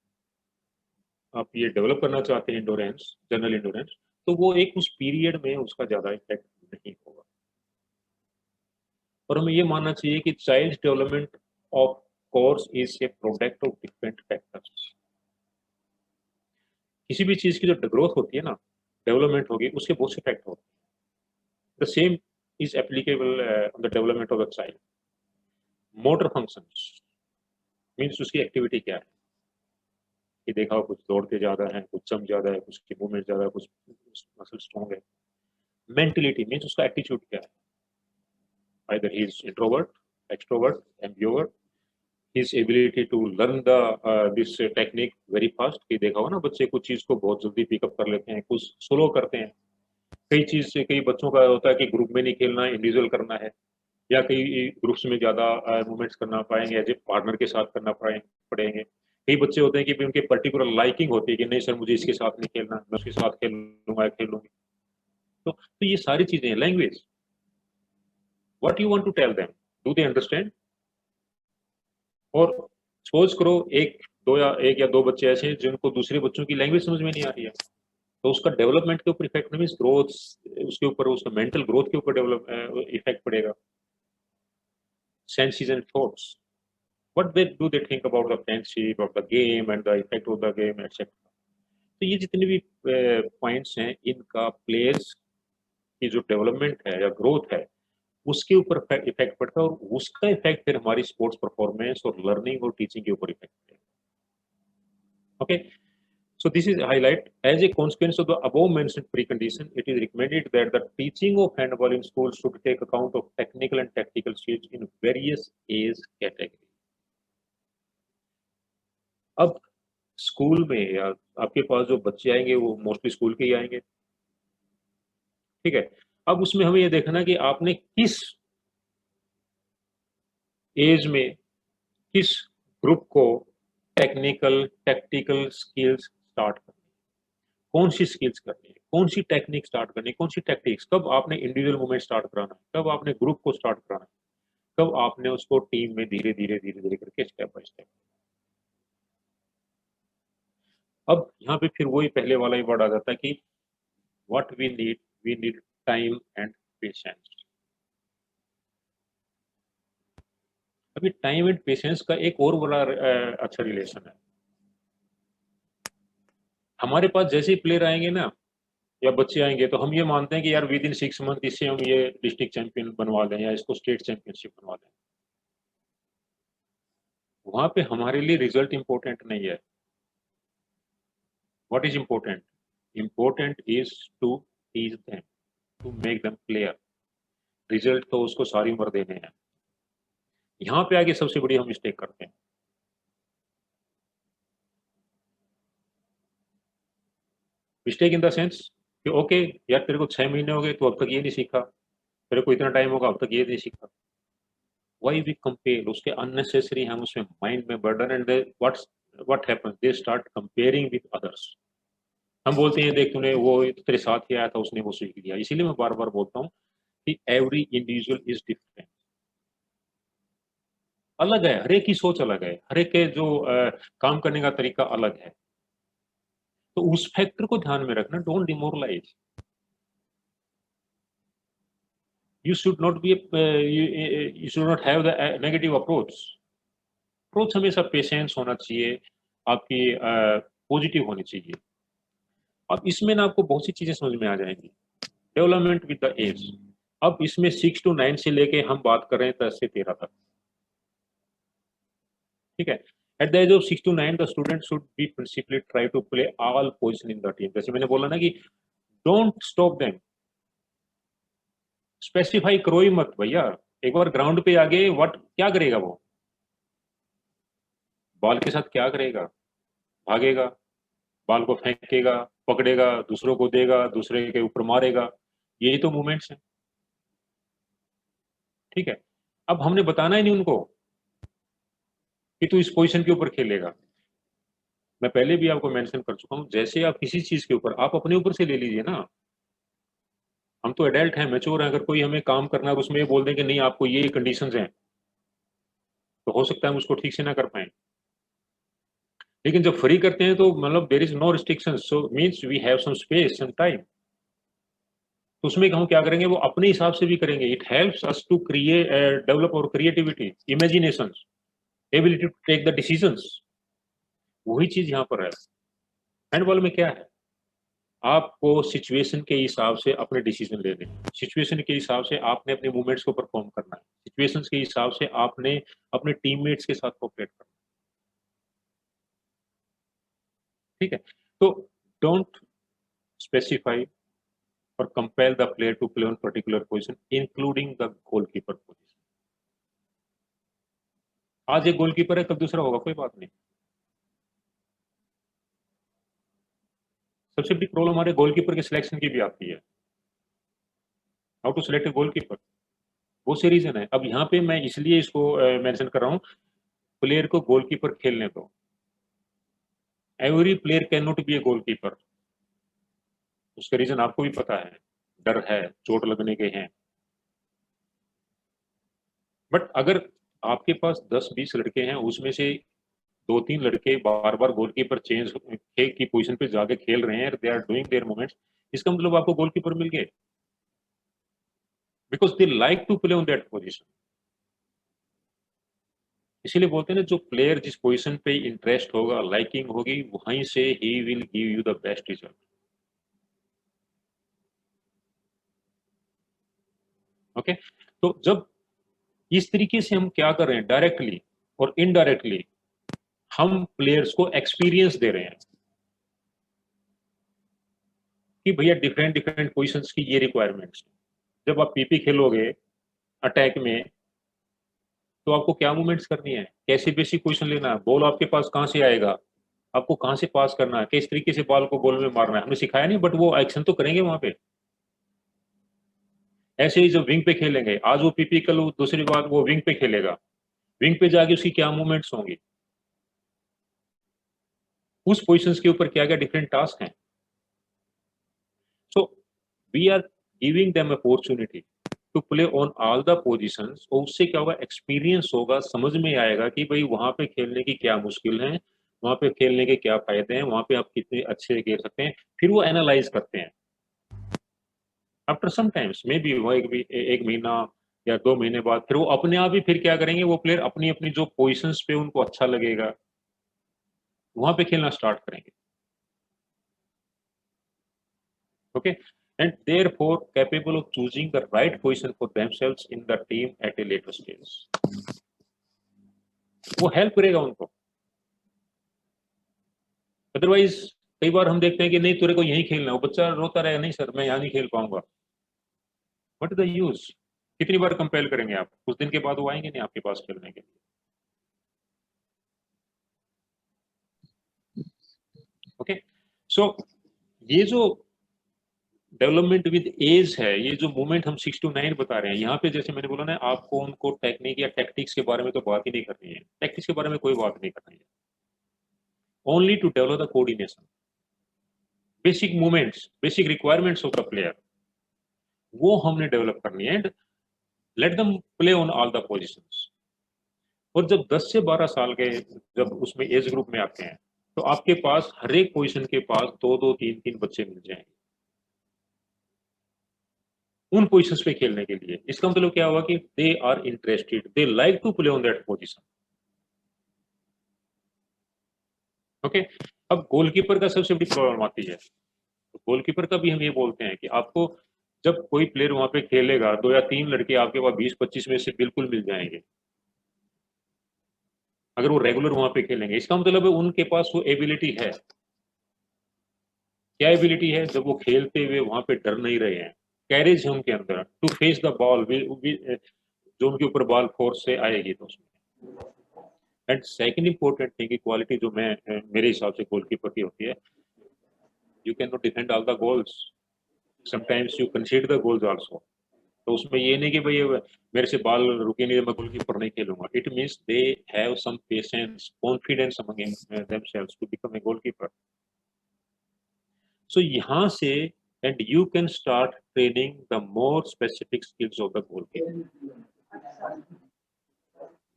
Speaker 1: आप ये डेवलप करना चाहते हैं इंडोरेंस, जनरल इंडोरेंस, तो वो एक उस पीरियड में उसका ज्यादा इफेक्ट नहीं होगा. और हमें ये मानना चाहिए कि child development of course is a product of different factors. किसी भी चीज की जो ग्रोथ होती है ना, डेवलपमेंट होगी, उसके बहुत से फैक्टर होते हैं। The same is applicable on the development of the child. Motor functions means उसकी एक्टिविटी क्या है, कि देखा हो कुछ दौड़ते ज्यादा है, कुछ जम ज्यादा है, कुछ की मूवमेंट ज्यादा है, कुछ मसल स्ट्रॉन्ग है। मेंटलिटी मीन्स उसका एटीट्यूड क्या है, either he is introvert, extrovert, ambivert, his ability to learn the this technique very fast। कि देखा हो ना, बच्चे कुछ चीज को बहुत जल्दी पिकअप कर लेते हैं, कुछ स्लो करते हैं। कई चीज से कई बच्चों का होता है कि ग्रुप में नहीं खेलना है, इंडिविजुअल करना है, या कई ग्रुप्स में ज्यादा मूवमेंट्स करना पाएंगे, एज ए पार्टनर के साथ करना पड़ेंगे। कई बच्चे होते हैं कि उनके पर्टिकुलर लाइकिंग होती है कि नहीं सर मुझे इसके साथ नहीं खेलना, मैं उसके साथ खेलूंगी। तो ये सारी चीजें हैं। Language, what you want to tell them, do they understand. और सपोज करो एक या दो बच्चे ऐसे हैं जिनको दूसरे बच्चों की लैंग्वेज समझ में नहीं आ रही है, तो उसका डेवलपमेंट के ऊपर इफेक्ट नहीं, ग्रोथ उसके ऊपर, उसका मेंटल ग्रोथ के ऊपर डेवलप इफेक्ट पड़ेगा। Senses and thoughts, what do they think about the friendship of the game and the effect of the game etc। तो ये जितने भी पॉइंट्स हैं, इनका प्लेयर्स की जो डेवलपमेंट है या ग्रोथ है उसके ऊपर इफेक्ट पड़ता है, और उसका इफेक्ट फिर हमारी स्पोर्ट्स परफॉर्मेंस और लर्निंग और टीचिंग के ऊपर इफेक्ट पड़ेगा। Okay, so this is highlight as a consequence of the above mentioned precondition, it is recommended that the teaching of handball in schools should take account of technical and tactical skills in various age categories। अब school में या आपके पास जो बच्चे आएंगे वो mostly school के ही आएंगे, ठीक है। अब उसमें हमें ये देखना कि आपने किस एज में किस ग्रुप को टेक्निकल टैक्टिकल स्किल्स स्टार्ट करनी है, कौन सी स्किल्स करनी है, कौन सी टेक्निक स्टार्ट करनी है, कौन सी टैक्टिक्स, कब आपने इंडिविजुअल मूवमेंट स्टार्ट कराना है, कब आपने ग्रुप को स्टार्ट कराना है, कब आपने उसको टीम में धीरे धीरे करके स्टेप बाय स्टेप। अब यहाँ पे फिर वही पहले वाला ही वर्ड आ जाता है कि what we need time and patience. अभी टाइम एंड पेशेंस का एक और बड़ा अच्छा रिलेशन है। हमारे पास जैसे ही प्लेयर आएंगे ना या बच्चे आएंगे, तो हम ये मानते हैं कि यार विद इन 6 मंथ इससे हम ये डिस्ट्रिक्ट चैंपियन बनवा दें या इसको स्टेट चैंपियनशिप बनवा दें। वहां पे हमारे लिए रिजल्ट इंपॉर्टेंट नहीं है। What is important? Important is to teach them, to make them player. Result तो उसको सारी उम्र देने हैं। यहाँ पे आगे सबसे बड़ी हम मिस्टेक करते हैं। मिस्टेक इन द सेंस कि ओके यार तेरे को 6 महीने हो गए, तो अब तक ये नहीं सीखा, तेरे को इतना टाइम होगा अब तक ये नहीं सीखा। वाई वी कंपेयर, उसके अननेसेसरी हम उसमें माइंड में burden, and what happens, they start comparing with others. हम बोलते हैं देख तूने वो तेरे साथ ही आया था उसने वो सीख लिया। इसीलिए मैं बार बार बोलता हूँ कि एवरी इंडिविजुअल इज डिफरेंट, अलग है, हर एक की सोच अलग है, हर एक के जो काम करने का तरीका अलग है। तो उस फैक्टर को ध्यान में रखना, don't demoralise. you should not be you should not have the negative approach हमेशा पेशेंस होना चाहिए, आपकी पॉजिटिव होनी चाहिए। अब इसमें ना आपको बहुत सी चीजें समझ में आ जाएंगी। डेवलपमेंट विद द एज, अब इसमें 6 to 9 से लेके हम बात कर रहे हैं 10 से 13 तक, ठीक है। At the age of 6 to 9 the student should be principally try to play all position in the team. जैसे मैंने बोला ना कि डोंट स्टॉप देम, स्पेसिफाई करो ही मत भैया। एक बार ग्राउंड पे आगे व्हाट क्या करेगा वो, बॉल के साथ क्या करेगा, भागेगा, बॉल को फेंकेगा, पकड़ेगा, दूसरों को देगा, दूसरे के ऊपर मारेगा, यही तो मूवमेंट्स हैं, ठीक है। अब हमने बताना ही नहीं उनको कि तू इस पोजीशन के ऊपर खेलेगा। मैं पहले भी आपको मेंशन कर चुका हूं, जैसे आप किसी चीज के ऊपर, आप अपने ऊपर से ले लीजिए ना। हम तो एडल्ट हैं, मैच्योर हैं। अगर कोई हमें काम करना है और उसमें ये बोल दें कि नहीं आपको ये कंडीशंस हैं, तो हो सकता है हम उसको ठीक से ना कर पाए। लेकिन जब फ्री करते हैं तो मतलब there is no restrictions, so means we have some space and time. तो उसमें हम क्या करेंगे, वो अपने हिसाब से भी करेंगे। It helps us to create develop और creativity, imagination, ability to take the decisions. वही चीज यहाँ पर है। हैंडबॉल में क्या है, आपको सिचुएशन के हिसाब से अपने डिसीजन लेने, सिचुएशन के हिसाब से आपने अपने मूवमेंट्स को परफॉर्म करना है, सिचुएशन के हिसाब से आपने अपने टीममेट्स के साथ कोऑपरेट करना है। ठीक है, तो डोंट स्पेसिफाई और compel the player to play on particular position including the goalkeeper position. आज एक गोलकीपर है, कल दूसरा होगा, कोई बात नहीं। सबसे बड़ी प्रॉब्लम हमारे गोलकीपर के सिलेक्शन की भी आती है, how to select a goalkeeper. वो से रीजन है। अब यहाँ पे मैं इसलिए इसको मेंशन कर रहा हूँ, प्लेयर को गोलकीपर खेलने दो। Every player can not be a goalkeeper. उसका रीजन आपको भी पता है, डर है, चोट लगने के हैं। बट अगर आपके पास 10-20 लड़के हैं, उसमें से 2-3 लड़के बार बार गोलकीपर चेंज की पोजीशन पे जाके खेल रहे हैं, they are doing their movements, इसका मतलब आपको गोलकीपर मिल गए, because they like to play on that position. इसीलिए बोलते हैं ना, जो प्लेयर जिस पोजीशन पे इंटरेस्ट होगा, लाइकिंग होगी, वहीं से he will give you the best result. Okay, तो जब इस तरीके से हम क्या कर रहे हैं, डायरेक्टली और इनडायरेक्टली हम प्लेयर्स को एक्सपीरियंस दे रहे हैं कि भैया डिफरेंट डिफरेंट पोजीशंस की ये रिक्वायरमेंट्स। जब आप पीपी खेलोगे अटैक में, तो आपको क्या मूवमेंट्स करनी है, कैसे बेसिक पोजीशन लेना है, बॉल आपके पास कहां से आएगा, आपको कहां से पास करना है, किस तरीके से बॉल को गोल में मारना है, हमने सिखाया नहीं, बट वो एक्शन तो करेंगे वहां पे। ऐसे ही जब विंग पे खेलेंगे, आज वो पीपी, कल दूसरी बात वो विंग पे खेलेगा, विंग पे जाके उसकी क्या मूवमेंट्स होंगी, उस पोजीशंस के ऊपर क्या क्या डिफरेंट टास्क हैं। So we are giving them opportunity to play on all the positions, और उससे क्या होगा, एक्सपीरियंस होगा, समझ में आएगा कि भाई वहां पे खेलने की क्या मुश्किल है, वहां पे खेलने के क्या फायदे हैं, वहां पे आप कितने अच्छे खेल सकते हैं। फिर वो एनालाइज करते हैं after some times, maybe वो एक महीना या 2 महीने बाद, फिर वो अपने आप ही फिर क्या करेंगे, वो प्लेयर अपनी अपनी जो पोजीशंस पे उनको अच्छा लगेगा, वहां पे खेलना स्टार्ट करेंगे। Okay, and therefore capable of choosing the right position for themselves in the team at a later stage। वो हेल्प करेगा उनको। अदरवाइज कई बार हम देखते हैं कि नहीं तेरे को यहीं खेलना है, वो बच्चा रोता रहेगा, नहीं सर मैं यहाँ नहीं खेल पाऊंगा। व्हाट इज द यूज, कितनी बार कंपेल करेंगे आप, कुछ दिन के बाद वो आएंगे नहीं आपके पास खेलने के लिए। ओके, सो ये जो डेवलपमेंट विद एज है, ये जो मूवमेंट हम 6 to 9 बता रहे हैं, यहाँ पे जैसे मैंने बोला ना, आपको उनको टेक्निक या टैक्टिक्स के बारे में तो बात ही नहीं करनी है, टैक्टिक्स के बारे में कोई बात नहीं करनी है, only to develop the coordination, basic movements, basic requirements of the player, वो हमने डेवलप करनी है। And let them play on all the positions. और जब 10 से 12 साल के जब उसमें एज ग्रुप में आते हैं, तो आपके पास हर एक पोजीशन के पास 2-2, 3-3 बच्चे मिल जाएंगे उन पोजीशंस पे खेलने के लिए। इसका मतलब क्या हुआ कि they are interested, they like to play on that position. Okay, अब गोलकीपर का सबसे बड़ी प्रॉब्लम आती है, तो गोलकीपर का भी हम ये बोलते हैं कि आपको जब कोई प्लेयर वहां पे खेलेगा, 2 या 3 लड़के आपके पास 20-25 में से बिल्कुल मिल जाएंगे, अगर वो रेगुलर वहां पे खेलेंगे। इसका मतलब है उनके पास वो एबिलिटी है। क्या एबिलिटी है, जब वो खेलते हुए वहां पे डर नहीं रहे हैं, कैरेज है उनके अंदर टू फेस द बॉल, जो उनके ऊपर बॉल फोर्स से आएगी तो उसमें। एंड सेकंड इंपॉर्टेंट थिंग की क्वालिटी जो मैं मेरे हिसाब से गोलकीपर की होती है, you can not defend all the goals, sometimes you कंसीड the goals also. तो उसमें ये नहीं कि भाई मेरे से बॉल रुके नहीं, मैं गोलकीपर नहीं खेलूंगा। It means they have some patience, confidence among themselves to become a goalkeeper. So यहाँ से and you can start training the more specific skills of the goalkeeper.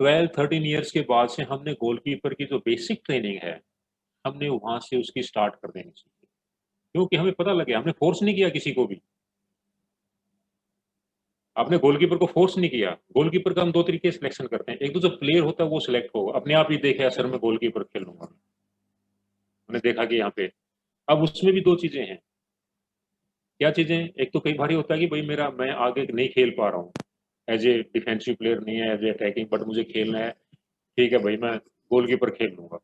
Speaker 1: 12-13 years के बाद से हमने गोलकीपर की जो बेसिक ट्रेनिंग है, हमने वहां से उसकी स्टार्ट कर देनी चाहिए, क्योंकि हमें पता लगे, हमने फोर्स नहीं किया किसी को भी, आपने गोलकीपर को फोर्स नहीं किया। गोलकीपर का हम दो तरीके सिलेक्शन करते हैं, एक तो जो प्लेयर होता है वो सिलेक्ट होगा, अपने आप ही देखे सर मैं गोलकीपर खेलूंगा, मैंने देखा कि यहाँ पे। अब उसमें भी दो चीजें हैं। क्या चीजें? एक तो कई बार होता है कि भाई मैं आगे नहीं खेल पा रहा हूँ, एज ए डिफेंसिव प्लेयर नहीं है, एज ए अटैकिंग, बट मुझे खेलना है, ठीक है भाई मैं गोलकीपर खेल लूंगा,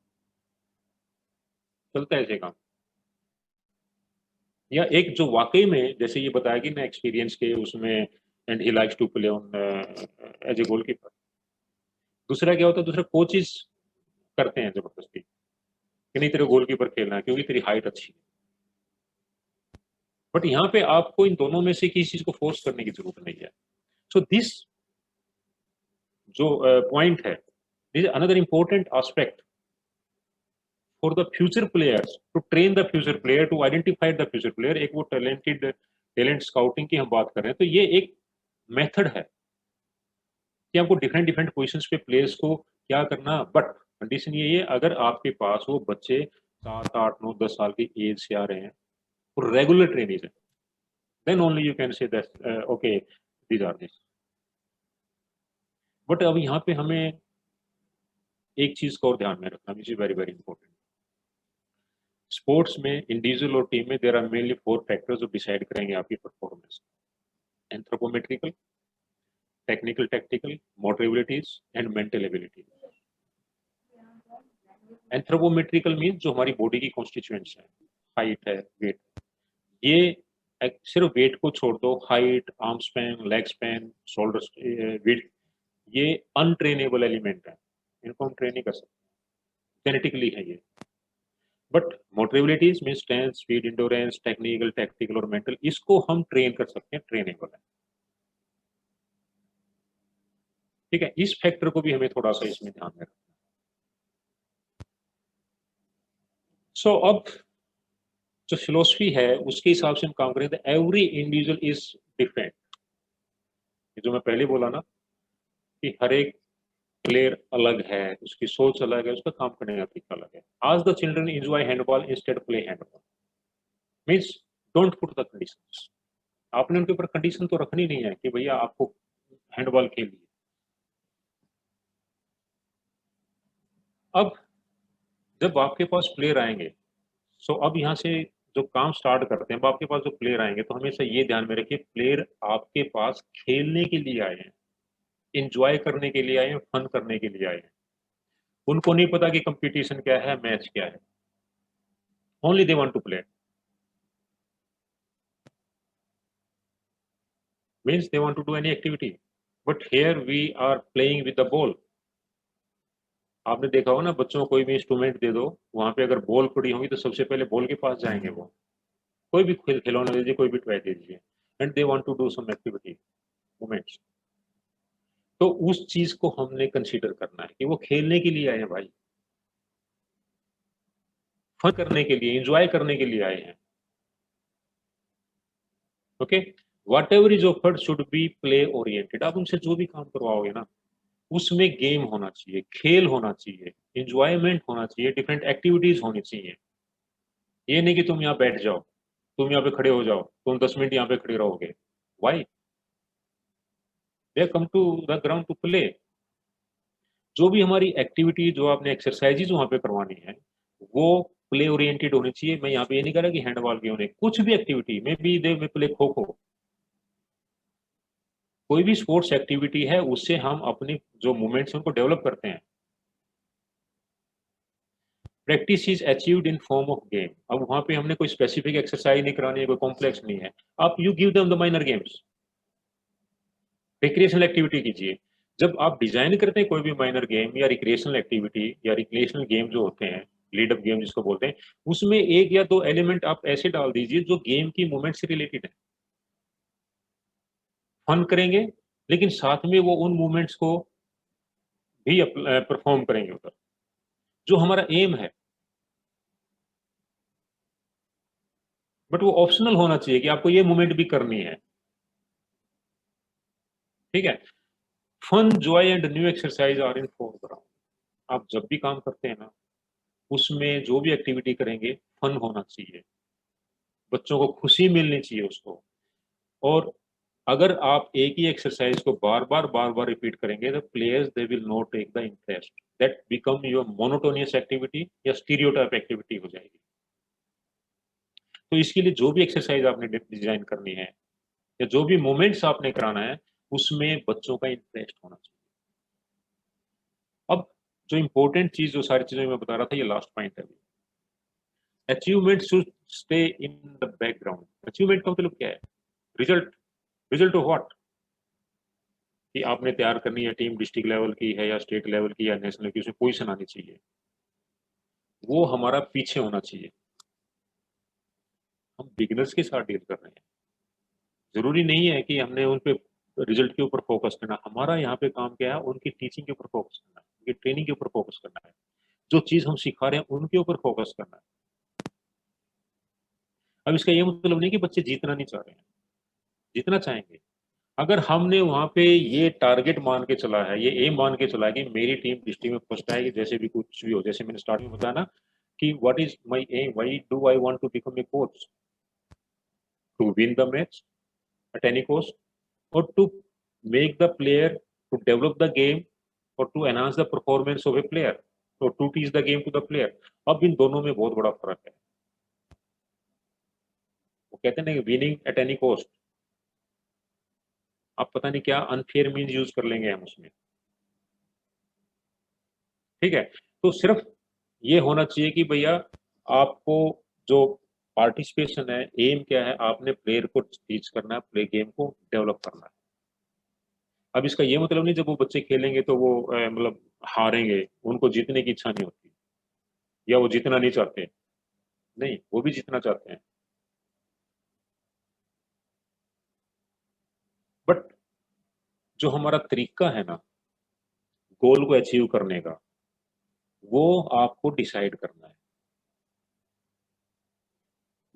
Speaker 1: चलता है ऐसे काम। या एक जो वाकई में जैसे ये बताया कि ना एक्सपीरियंस के उसमें, and he likes to play on as a goalkeeper. दूसरा क्या होता है, दूसरा कोचेस करते हैं जबरदस्ती कि नहीं तेरे गोलकीपर खेलना है क्योंकि तेरी हाइट अच्छी है। बट यहाँ पे आपको इन दोनों में से किसी चीज को फोर्स करने की जरूरत नहीं है। सो दिस जो पॉइंट है, this is another important aspect for the future players, to train the future player, to identify the future player. एक वो टैलेंट स्काउटिंग की हम बात कर रहे हैं, तो ये एक मेथड है कि आपको डिफरेंट डिफरेंट पोजिशन पे प्लेयर्स को क्या करना। बट कंडीशन ये है, अगर आपके पास वो बच्चे 7, 8, 9, 10 साल की एज से आ रहे हैं और रेगुलर ट्रेनिंग है, then only you can say that okay these are this. But अब यहाँ पे हमें एक चीज को और ध्यान में रखना, which is very very important. Sports में इंडिविजुअल और टीम में देर आर मेनली 4 फैक्टर्स जो डिसाइड करेंगे आपकी performance. Anthropometrical, technical tactical, motor abilities and mental abilities. Anthropometrical mean जो हमारी बॉडी की कॉन्स्टिट्यूएंट्स है, हाइट है, वेट, ये सिर्फ वेट को छोड़ दो, height, arm span, leg span, shoulder weight, ये अनट्रेनेबल एलिमेंट है, इनको हम ट्रेन नहीं कर सकते, जेनेटिकली है ये। But motor abilities mean strength, speed, endurance, technical, tactical और मेंटल, इसको हम ट्रेन कर सकते हैं, ट्रेनेबल है। ठीक है, इस फैक्टर को भी हमें थोड़ा सा इसमें ध्यान में रखना। सो अब जो फिलोसफी है उसके हिसाब से हम काम करें तो एवरी इंडिविजुअल इज डिफरेंट। जो मैं पहले बोला ना कि हर एक प्लेयर अलग है, उसकी सोच अलग है, उसका काम करने का तरीका अलग है। आज the children enjoy handball instead play handball, means don't put the conditions. आपने उनके ऊपर कंडीशन तो रखनी नहीं है कि भैया आपको हैंडबॉल खेलनी है। अब जब आपके पास प्लेयर आएंगे, सो अब यहाँ से जो काम स्टार्ट करते हैं, अब आपके पास जो प्लेयर आएंगे तो हमेशा ये ध्यान में रखिए, प्लेयर आपके पास खेलने के लिए आए हैं, इंजॉय करने के लिए आए हैं, फन करने के लिए आए हैं। उनको नहीं पता कि कंपटीशन क्या है, मैच क्या है, only they want to play, means they want to do any activity. But here we are playing with the ball. आपने देखा होगा ना, बच्चों को कोई भी इंस्ट्रूमेंट दे दो, वहां पे अगर बॉल पड़ी होगी तो सबसे पहले बॉल के पास जाएंगे वो। कोई भी खिलौना दे दीजिए, कोई भी टॉय दे दीजिए, and they want to do some activity, moments. तो उस चीज को हमने कंसीडर करना है कि वो खेलने के लिए आए हैं भाई, फन करने के लिए, एंजॉय करने के लिए आए हैं। Okay, what ever is offered should be play oriented. आप उनसे जो भी काम करवाओगे ना, उसमें गेम होना चाहिए, खेल होना चाहिए, इंजॉयमेंट होना चाहिए, डिफरेंट एक्टिविटीज होनी चाहिए। ये नहीं कि तुम यहाँ बैठ जाओ, तुम यहाँ पे खड़े हो जाओ, तुम 10 मिनट यहाँ पे खड़े रहोगे। Why? They come to the ground to play. जो भी हमारी एक्टिविटी, जो आपने एक्सरसाइजेज वहां पे करवानी है, वो प्ले ओरिएंटेड होनी चाहिए। मैं यहाँ पे ये नहीं कह रहा कि हैंडबॉल की होने, कुछ भी एक्टिविटी में भी दे में प्ले, खो खो, कोई भी स्पोर्ट्स एक्टिविटी है, उससे हम अपनी जो मूवमेंट्स उनको डेवलप करते हैं। Practice is achieved in form of game. अब वहां पे हमने कोई स्पेसिफिक एक्सरसाइज नहीं करानी है, कोई कॉम्प्लेक्स नहीं है, आप you give them the minor games, recreational activity कीजिए। जब आप डिजाइन करते हैं कोई भी माइनर गेम या रिक्रिएशनल एक्टिविटी या रिक्रिएशनल गेम जो होते हैं, लीड अप गेम जिसको बोलते हैं, उसमें एक या दो एलिमेंट आप ऐसे डाल दीजिए जो गेम की मूवमेंट से रिलेटेड है। फन करेंगे, लेकिन साथ में वो उन मूवमेंट्स को भी परफॉर्म करेंगे उधर, जो हमारा एम है। बट वो ऑप्शनल होना चाहिए कि आपको ये मूवमेंट भी करनी है। ठीक है, fun, joy and new exercise are in foreground. आप जब भी काम करते हैं ना, उसमें जो भी एक्टिविटी करेंगे, फन होना चाहिए, बच्चों को खुशी मिलनी चाहिए उसको। और अगर आप एक ही एक्सरसाइज को बार बार रिपीट करेंगे तो players they will not take the interest, that become your monotonous activity या स्टीरियोटाइप एक्टिविटी हो जाएगी। तो इसके लिए जो भी एक्सरसाइज आपने डिजाइन करनी है या जो भी मोमेंट्स आपने कराना है उसमें बच्चों का इंटरेस्ट होना चाहिए। अब जो इंपॉर्टेंट चीज, जो सारी चीजें मैं बता रहा था, ये लास्ट पॉइंट है। Achievement should stay in the background. Achievement का मतलब क्या है? रिजल्ट। Result of what? कि आपने तैयार करनी है टीम, डिस्ट्रिक्ट लेवल की है या स्टेट लेवल की या नेशनल की, उसमें पोजीशन आनी चाहिए, वो हमारा पीछे होना चाहिए। हम बिगिनर्स के साथ डील कर रहे हैं, जरूरी नहीं है कि हमने उन पे रिजल्ट के ऊपर फोकस करना। हमारा यहाँ पे काम क्या है? उनकी टीचिंग के ऊपर फोकस करना है, उनकी ट्रेनिंग के ऊपर फोकस करना है, जो चीज हम सिखा रहे हैं उनके ऊपर फोकस करना है। अब इसका ये मतलब नहीं कि बच्चे जीतना नहीं चाह रहे हैं, जीतना चाहेंगे। अगर हमने वहां पे ये टारगेट मान के चला है, ये एम मान के चला है कि मेरी टीम डिस्ट्रिक्ट में फर्स्ट आएगी, जैसे भी कुछ भी हो, जैसे मैंने स्टार्ट में बताया ना कि what is my aim, why do I want to become a coach? To win the match at any cost, और to make the player, to develop the game, और to enhance the performance of a player, और to teach the game to the player. अब इन दोनों में बहुत बड़ा फर्क है। वो कहते हैं ना विनिंग एट एनी कॉस्ट, आप पता नहीं क्या अनफेयर मीन्स यूज कर लेंगे हम उसमें। ठीक है, तो सिर्फ ये होना चाहिए कि भैया आपको जो पार्टिसिपेशन है, एम क्या है, आपने प्लेयर को टीच करना है, प्ले गेम को डेवलप करना है। अब इसका ये मतलब नहीं जब वो बच्चे खेलेंगे तो वो मतलब हारेंगे, उनको जीतने की इच्छा नहीं होती या वो जीतना नहीं चाहते, नहीं, वो भी जीतना चाहते हैं। बट जो हमारा तरीका है ना गोल को अचीव करने का, वो आपको डिसाइड करना है।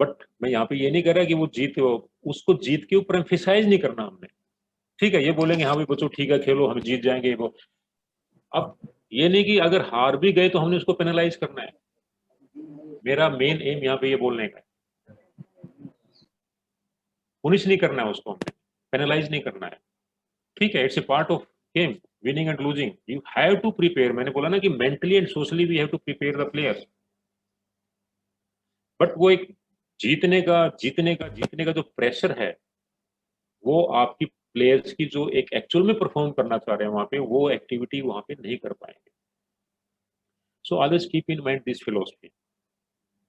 Speaker 1: बट मैं यहाँ पे ये नहीं कह रहा कि वो जीत, उसको जीत के ऊपर एम्फेसाइज नहीं करना हमने। ठीक है, ये बोलेंगे हाँ भाई बच्चों ठीक है खेलो, हम जीत जाएंगे वो। अब ये नहीं कि अगर हार भी गए तो हमने उसको पेनलाइज करना है। मेरा मेन एम यहाँ पे ये बोलने का है, पुनिश नहीं करना है उसको, हमने पेनलाइज नहीं करना है। ठीक है, it's a part of game, winning and losing, you have to prepare. मैंने बोला ना कि mentally and socially we have to prepare the players. But वो एक जीतने का जो प्रेशर है, वो आपकी प्लेयर्स की जो एक एक्चुअल में परफॉर्म करना चाह रहे हैं वहां पे, वो एक्टिविटी वहां पे नहीं कर पाएंगे। So always keep in mind this philosophy,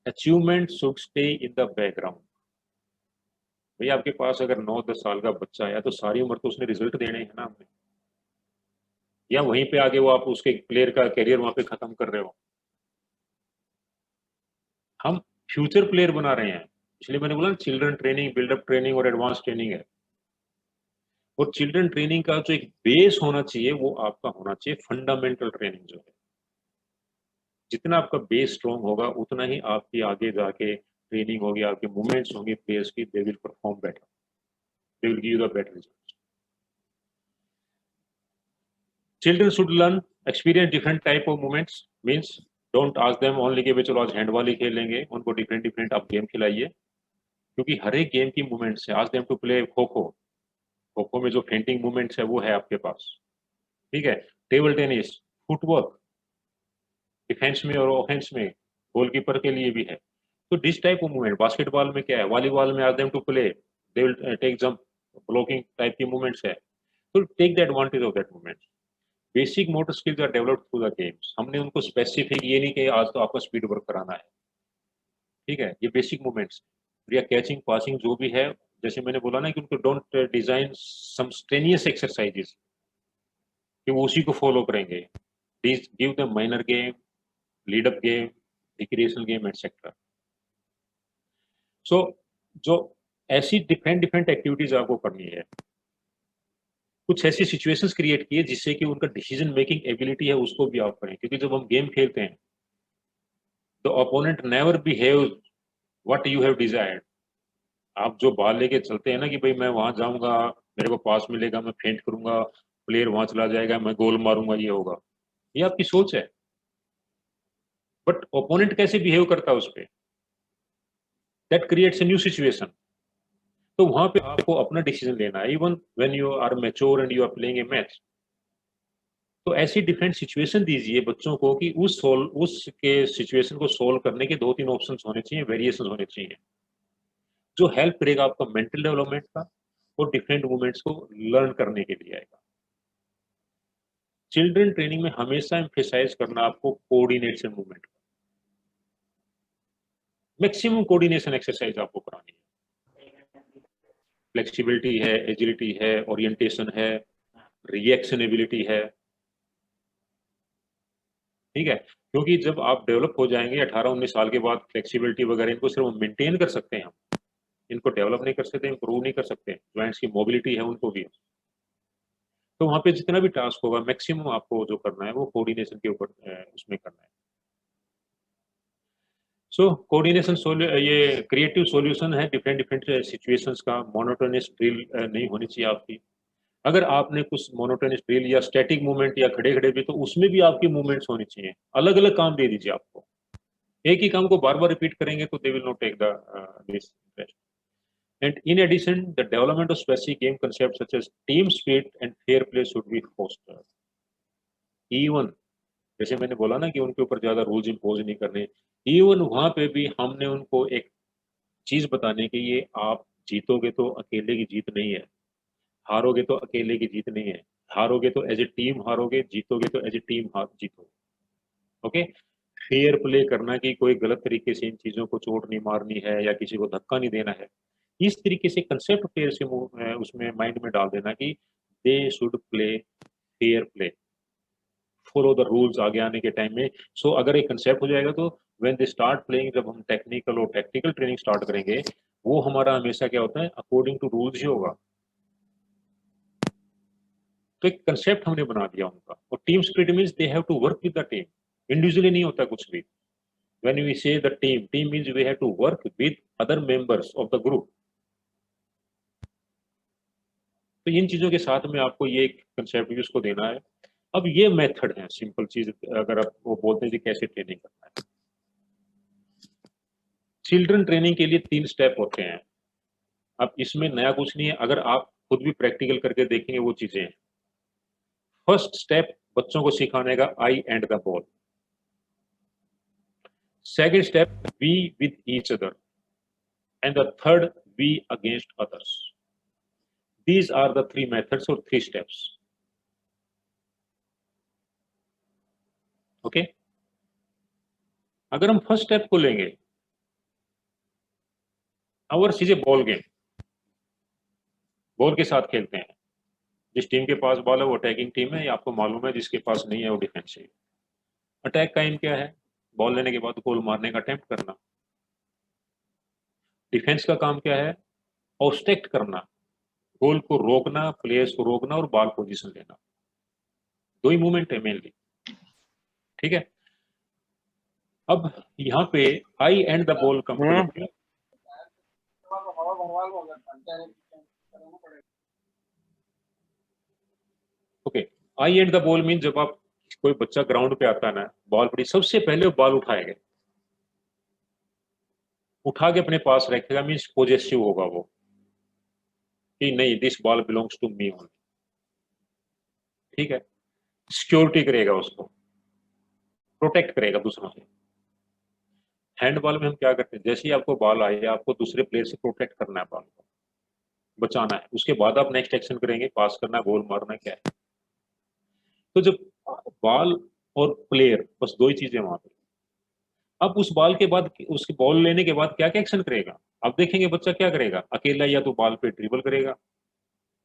Speaker 1: achievement should stay in the background. भैया आपके पास अगर 9-10 साल का बच्चा आया तो सारी उम्र तो उसने रिजल्ट देने हैं ना हमने, या वहीं पे आगे वो आप उसके प्लेयर का करियर वहां पे खत्म कर रहे हो। हम फ्यूचर प्लेयर बना रहे हैं, इसलिए मैंने बोला चिल्ड्रन ट्रेनिंग, बिल्डअप ट्रेनिंग और एडवांस ट्रेनिंग है। और चिल्ड्रन ट्रेनिंग का जो एक बेस होना चाहिए वो आपका होना चाहिए फंडामेंटल ट्रेनिंग जो है। जितना आपका बेस स्ट्रॉन्ग होगा उतना ही आपकी आगे जाके ट्रेनिंग होगी, आपके मूवमेंट्स होंगे प्लेयर्स की, they will perform better, they will give you the better result. Children should learn experience different type of movements, means don't ask them only कि चलो आज हैंडबॉल ही खेलेंगे, उनको डिफरेंट डिफरेंट आप गेम खिलाइए, क्योंकि हर एक गेम की मूवमेंट्स है। Ask them to play kho kho, kho kho में जो फेंटिंग मूवमेंट्स है वो है आपके पास। ठीक है, टेबल टेनिस, फुटवर्क, डिफेंस में और ऑफेंस में, गोलकीपर के लिए भी है। तो this type of movement, basketball में क्या है, वॉलीबॉल में ask them to play, they will take jump, blocking type की मूवमेंट्स है। तो take the advantage of that movement. Basic motor skills are developed through the games. हमने उनको specific ये नहीं कि आज तो आपको स्पीड वर्क कराना है। ठीक है, ये बेसिक मूवमेंट्स या कैचिंग पासिंग जो भी है, जैसे मैंने बोला ना कि उनको don't design some strenuous exercises कि वो उसी को फॉलो करेंगे। Give the minor game, lead up game, recreational game etcetera. So जो ऐसी डिफरेंट डिफरेंट एक्टिविटीज आपको करनी है, कुछ ऐसी सिचुएशंस क्रिएट किए जिससे कि उनका डिसीजन मेकिंग एबिलिटी है उसको भी आप करें। क्योंकि जब हम गेम खेलते हैं the opponent never behave what you have desired. आप जो बॉल लेके चलते हैं ना कि भाई मैं वहां जाऊंगा, मेरे को पास मिलेगा, मैं फेंट करूंगा, प्लेयर वहां चला जाएगा, मैं गोल मारूंगा, ये होगा, ये आपकी सोच है। बट ओपोनेंट कैसे बिहेव करता है उस पर, that creates a new situation. तो वहां पे आपको अपना डिसीजन लेना है, even when you are mature and you are playing a match. तो ऐसी डिफरेंट सिचुएशन दीजिए बच्चों को कि उसके सिचुएशन को सोल्व करने के 2-3 ऑप्शन होने चाहिए, वेरिएशन होने चाहिए, जो हेल्प करेगा आपका मेंटल डेवलपमेंट का और डिफरेंट मूवमेंट्स को लर्न करने के लिए आएगा। चिल्ड्रन ट्रेनिंग में हमेशा एम्फेसाइज करना आपको coordination movement, maximum coordination exercise आपको करानी है। फ्लेक्सिबिलिटी है, एजिलिटी है, ओरिएंटेशन है, रिएक्शन एबिलिटी है, ठीक है। क्योंकि जब आप डेवलप हो जाएंगे 18-19 साल के बाद, फ्लेक्सिबिलिटी वगैरह इनको सिर्फ मेंटेन कर सकते हैं हम, इनको डेवलप नहीं कर सकते, इंप्रूव नहीं कर सकते। जॉइंट्स की मोबिलिटी है उनको भी। तो वहां पे जितना भी टास्क होगा मैक्सिमम आपको जो करना है वो कोऑर्डिनेशन के ऊपर उसमें करना है। सो कोऑर्डिनेशन ये क्रिएटिव सॉल्यूशन है डिफरेंट डिफरेंट सिचुएशंस का। मोनोटोनस ड्रिल नहीं होनी चाहिए आपकी। अगर आपने कुछ मोनोटोनस ड्रिल या स्टैटिक मूवमेंट या खड़े खड़े भी, तो उसमें भी आपकी मूवमेंट्स होनी चाहिए। अलग अलग काम दे दीजिए आपको, एक ही काम को बार बार रिपीट करेंगे तो they will not take the this interest. And in addition, the development of specific game concepts such as team spirit and fair play should be fostered. Even जैसे मैंने बोला ना कि उनके ऊपर ज्यादा रूल्स इम्पोज नहीं करने, इवन वहां पे भी हमने उनको एक चीज बताने की, ये आप जीतोगे तो अकेले की जीत नहीं है, हारोगे तो अकेले की जीत नहीं है, हारोगे तो एज ए टीम हारोगे, जीतोगे तो एज ए टीम जीतोगे। ओके, फेयर प्ले करना कि कोई गलत तरीके से इन चीजों को चोट नहीं मारनी है या किसी को धक्का नहीं देना है, इस तरीके से कंसेप्ट प्लेयर से उसमें माइंड में डाल देना कि they should play fair play, follow the rules आगे आने के टाइम में। सो अगर एक कंसेप्ट हो जाएगा तो व्हेन दे स्टार्ट प्लेइंग, जब हम टेक्निकल और टैक्टिकल ट्रेनिंग स्टार्ट करेंगे, वो हमारा हमेशा क्या होता है, अकॉर्डिंग टू रूल्स ही होगा। तो एक कंसेप्ट हमने बना दिया उनका। और team spirit means they have to work with the team, individually नहीं होता कुछ भी। When we say the team means we have to work with other members of the group. तो इन चीजों के साथ में आपको ये कंसेप्ट भी उसको देना है। अब ये मेथड है, सिंपल चीज, अगर आप वो बोलते हैं कि कैसे ट्रेनिंग करना है। चिल्ड्रन ट्रेनिंग के लिए 3 स्टेप होते हैं। अब इसमें नया कुछ नहीं है, अगर आप खुद भी प्रैक्टिकल करके देखेंगे वो चीजें। फर्स्ट स्टेप बच्चों को सिखाने का I and the ball. Second step be with each other, and the third be against others. These are the 3 methods or 3 steps. Okay? अगर हम फर्स्ट स्टेप को लेंगे, hours is a ball game, ball के साथ खेलते हैं। जिस team के पास बॉल है वो अटैकिंग टीम है, ये आपको मालूम है, जिसके पास नहीं है वो डिफेंसिव। अटैक का एम क्या है, बॉल लेने के बाद गोल मारने का अटेम्प्ट करना। डिफेंस का काम क्या है, ऑब्स्ट्रक्ट करना, गोल को रोकना, प्लेयर्स को रोकना और बॉल पोजीशन लेना। 2 ही मूवमेंट है मेनली, ठीक है। अब यहाँ पे आई एंड द बॉल कम करेंगे। Okay, I and the ball mean जब आप कोई बच्चा ग्राउंड पे आता है ना, बॉल पड़ी, सबसे पहले बॉल उठाएगा, उठा के अपने पास रखेगा, मीन्स पॉजेसिव होगा वो, कि नहीं this ball belongs to me only, ठीक है। सिक्योरिटी करेगा, उसको प्रोटेक्ट करेगा दूसरों से। हैंडबॉल में हम क्या करते हैं, जैसे ही आपको बॉल आई, आपको दूसरे प्लेयर से प्रोटेक्ट करना है, बॉल को बचाना है, उसके बाद आप नेक्स्ट एक्शन करेंगे, पास करना है, गोल मारना है, क्या है। तो जब बॉल और प्लेयर, बस 2 ही चीजें वहां पे। अब उस बॉल के बाद, उसकी बॉल लेने के बाद क्या क्या एक्शन करेगा, अब देखेंगे बच्चा क्या करेगा। अकेला या तो बॉल पे ड्रिबल करेगा,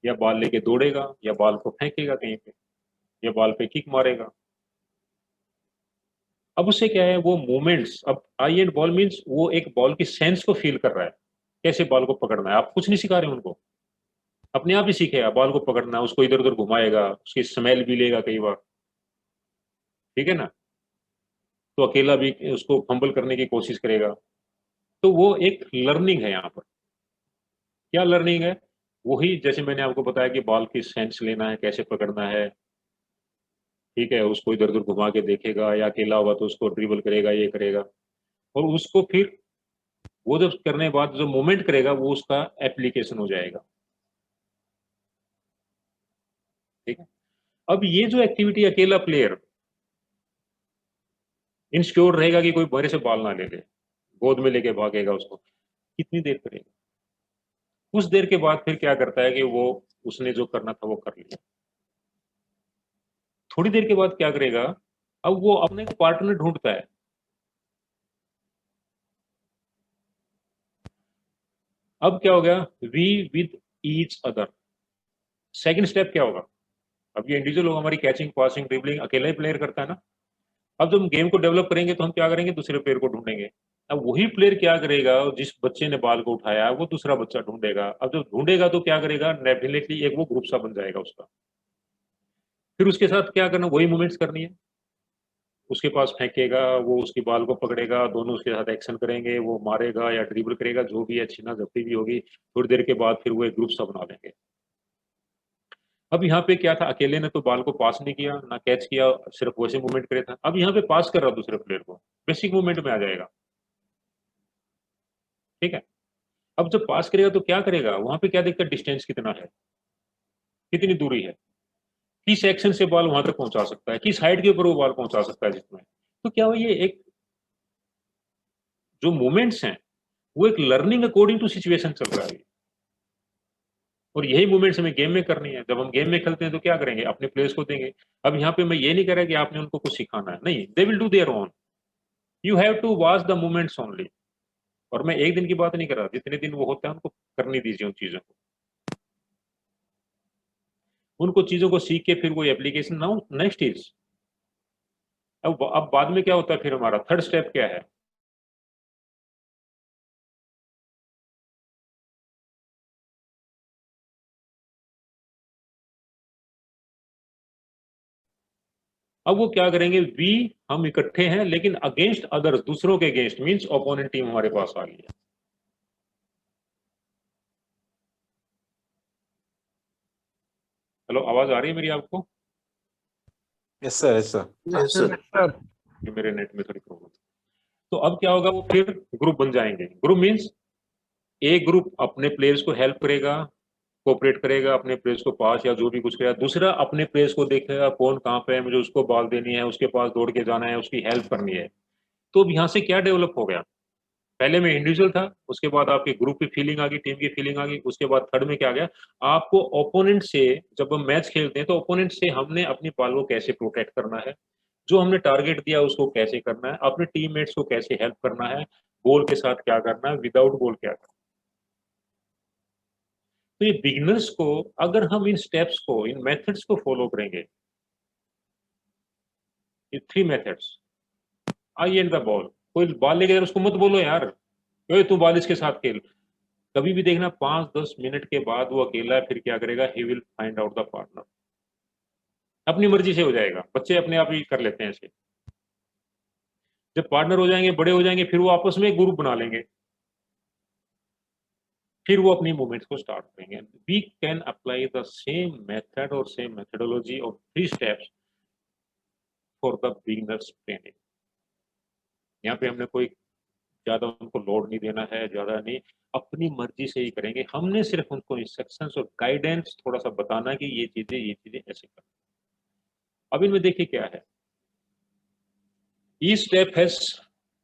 Speaker 1: या बॉल लेके दौड़ेगा, या बॉल को फेंकेगा कहीं पे, या बॉल पे किक मारेगा। अब उससे क्या है, वो मूवमेंट्स, अब आई एंड बॉल मीन्स वो एक बॉल की सेंस को फील कर रहा है, कैसे बॉल को पकड़ना है। आप कुछ नहीं सिखा रहे उनको, अपने आप ही सीखेगा बॉल को पकड़ना, उसको इधर उधर घुमाएगा, उसकी स्मेल भी लेगा कई बार, ठीक है ना। तो अकेला भी उसको फंबल करने की कोशिश करेगा। तो वो एक लर्निंग है यहाँ पर। क्या लर्निंग है, वही जैसे मैंने आपको बताया कि बॉल की सेंस लेना है, कैसे पकड़ना है, ठीक है। उसको इधर उधर घुमा के देखेगा, या अकेला होगा तो उसको ड्रिबल करेगा, ये करेगा, और उसको फिर वो जब करने के बाद जो मूवमेंट करेगा वो उसका एप्लीकेशन हो जाएगा। ठीक है, अब ये जो एक्टिविटी अकेला प्लेयर इंश्योर रहेगा कि कोई बड़े से बॉल ना ले ले, गोद में लेके भागेगा उसको, कितनी देर करेगा? कुछ देर के बाद फिर क्या करता है कि वो उसने जो करना था वो कर लिया। थोड़ी देर के बाद क्या करेगा, अब वो अपने पार्टनर ढूंढता है। अब क्या हो गया, we with each other. Second step क्या होगा, अब ये इंडिविजुअल होगा, हमारी कैचिंग पासिंग ड्रिबलिंग अकेला ही प्लेयर करता है ना। अब जब हम गेम को डेवलप करेंगे तो हम क्या करेंगे, दूसरे प्लेयर को ढूंढेंगे। अब वही प्लेयर क्या करेगा, जिस बच्चे ने बॉल को उठाया वो दूसरा बच्चा ढूंढेगा। अब जब ढूंढेगा तो क्या करेगा, डेफिनेटली एक वो ग्रुप सा बन जाएगा उसका। फिर उसके साथ क्या करना, वही मूवमेंट्स करनी है। उसके पास फेंकेगा, वो उसकी बॉल को पकड़ेगा, दोनों उसके साथ एक्शन करेंगे, वो मारेगा या ड्रिबल करेगा, जो भी है, छीना झपटी भी होगी। थोड़ी देर के बाद फिर वो एक ग्रुप सा बना लेंगे। अब यहाँ पे क्या था, अकेले ने तो बॉल को पास नहीं किया ना कैच किया, सिर्फ वैसे मूवमेंट करे था। अब यहाँ पे पास कर रहा दूसरे प्लेयर को, बेसिक मूवमेंट में आ जाएगा। ठीक है, अब जब पास करेगा तो क्या करेगा, वहां पे क्या देखता है, डिस्टेंस कितना है, कितनी दूरी है, किस एक्शन से बॉल वहां तक पहुंचा सकता है, किस हाइट के ऊपर वो बॉल पहुंचा सकता है जिसमें। तो क्या हो, ये एक जो मूवमेंट्स हैं वो एक लर्निंग अकॉर्डिंग टू सिचुएशन चल रहा है। और यही मूवमेंट्स हमें गेम में करनी है। जब हम गेम में खेलते हैं तो क्या करेंगे, अपने प्लेयर्स को देंगे। अब यहाँ पे मैं ये नहीं कह रहा कि आपने उनको कुछ सिखाना है, नहीं, they will do their own. You have to watch the movements only. और मैं एक दिन की बात नहीं कर रहा, जितने दिन वो होता है उनको करनी दीजिए उन चीजों को। उनको चीजों को सीख के फिर वो एप्लीकेशन नाउ नेक्स्ट इज। अब बाद में क्या होता है, फिर हमारा थर्ड स्टेप क्या है। अब वो क्या करेंगे, वी हम इकट्ठे हैं लेकिन अगेंस्ट अदर्स, दूसरों के अगेंस्ट, मींस ओपोनेंट टीम हमारे पास आ गई है। हेलो, आवाज आ रही है मेरी आपको?
Speaker 3: Yes sir, yes sir.
Speaker 2: Yes sir.
Speaker 1: कि मेरे नेट में थोड़ी प्रॉब्लम। तो अब क्या होगा, वो फिर ग्रुप बन जाएंगे। ग्रुप मींस एक ग्रुप अपने प्लेयर्स को हेल्प करेगा, कोऑपरेट करेगा, अपने प्लेयर्स को पास या जो भी कुछ करेगा। दूसरा अपने प्लेयर्स को देखेगा कौन कहाँ पे है, मुझे उसको बॉल देनी है, उसके पास दौड़ के जाना है, उसकी हेल्प करनी है। तो अब यहाँ से क्या डेवलप हो गया, पहले में इंडिविजुअल था, उसके बाद आपके ग्रुप की फीलिंग आ गई, टीम की फीलिंग आ गई, उसके बाद थर्ड में क्या आ गया, आपको ओपोनेंट से, जब हम मैच खेलते हैं तो ओपोनेंट से हमने अपनी बॉल को कैसे प्रोटेक्ट करना है, जो हमने टारगेट दिया उसको कैसे करना है, अपने टीममेट्स को कैसे हेल्प करना है, बॉल के साथ क्या करना है, विदाउट बॉल क्या करना है। तो ये बिगिनर्स को, अगर हम इन स्टेप्स को, इन मेथड्स को फॉलो करेंगे, ये 3 methods, I and the ball. कोई बॉल लेके उसको मत बोलो यार, तू बॉल इसके साथ खेल। कभी भी देखना 5-10 मिनट के बाद वो अकेला है, फिर क्या करेगा, he will find out the partner. अपनी मर्जी से हो जाएगा, बच्चे अपने आप ही कर लेते हैं ऐसे। जब पार्टनर हो जाएंगे, बड़े हो जाएंगे, फिर वो आपस में एक ग्रुप बना लेंगे, फिर वो अपनी मूवमेंट्स को स्टार्ट करेंगे। We can apply the same method और same methodology of 3 steps for the beginners training. यहाँ पे हमने कोई ज्यादा उनको लोड नहीं देना है, ज्यादा नहीं, अपनी मर्जी से ही करेंगे। हमने सिर्फ उनको इंस्ट्रक्शंस और गाइडेंस थोड़ा सा बताना कि ये चीजें ऐसे करना। अब इनमें देखिए क्या है, each step has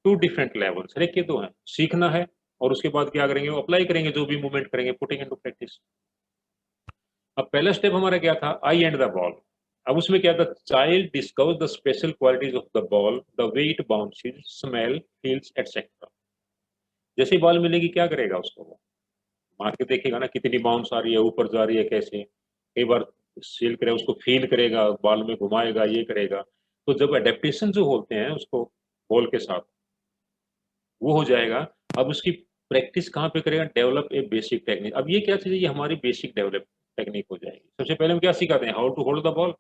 Speaker 1: 2 different levels. हर एक के 2 हैं, सीखना है और उसके बाद क्या करेंगे, वो अप्लाई करेंगे, जो भी मूवमेंट करेंगे, पुटिंग इनटू प्रैक्टिस। अब पहला स्टेप हमारा क्या था, आई एंड द बॉल। अब उसमें क्या था, child discover the special qualities of the ball, the way it bounces, smell, feels etcetera. जैसे बॉल मिलेगी क्या करेगा, उसको वो मार के देखेगा ना, कितनी बाउंस आ रही है, ऊपर जा रही है कैसे। कई बार सील करेगा, उसको फील करेगा, बॉल में घुमाएगा, ये करेगा। तो जब एडेप्टेशन जो होते हैं उसको बॉल के साथ, वो हो जाएगा। अब उसकी प्रैक्टिस कहाँ पे करेगा, डेवलप ए बेसिक टेक्निक। अब ये क्या चीज़ है, ये हमारी बेसिक डेवलप टेक्निक हो जाएगी। सबसे पहले हम क्या सिखाते हैं, how to hold the ball.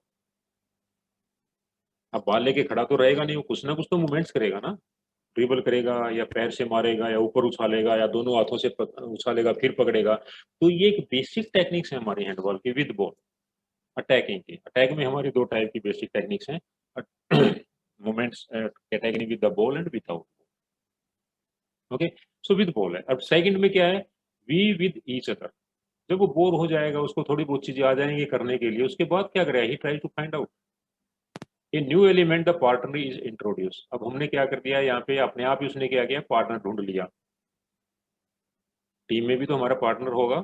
Speaker 1: अब बॉल लेके खड़ा तो रहेगा नहीं, वो कुछ ना कुछ तो मूवमेंट्स करेगा ना, ड्रिबल करेगा या पैर से मारेगा या ऊपर उछालेगा या दोनों हाथों से उछालेगा फिर पकड़ेगा। तो ये एक बेसिक टेक्निक्स है हमारी हैंडबॉल की विद बॉल। अटैकिंग की, अटैक में हमारी 2 टाइप की बेसिक टेक्निक्स हैं, movements category with the ball and without. Okay, so with ball है। अब सेकंड में क्या है, वी विद ईच अदर। जब वो बोर हो जाएगा, उसको थोड़ी बहुत चीजें आ जाएंगी करने के लिए, उसके बाद क्या करेगा, he try to find out a new element the partner is introduce. अब हमने क्या कर दिया यहाँ पे, अपने आप ही उसने क्या किया, पार्टनर ढूंढ लिया। टीम में भी तो हमारा पार्टनर होगा,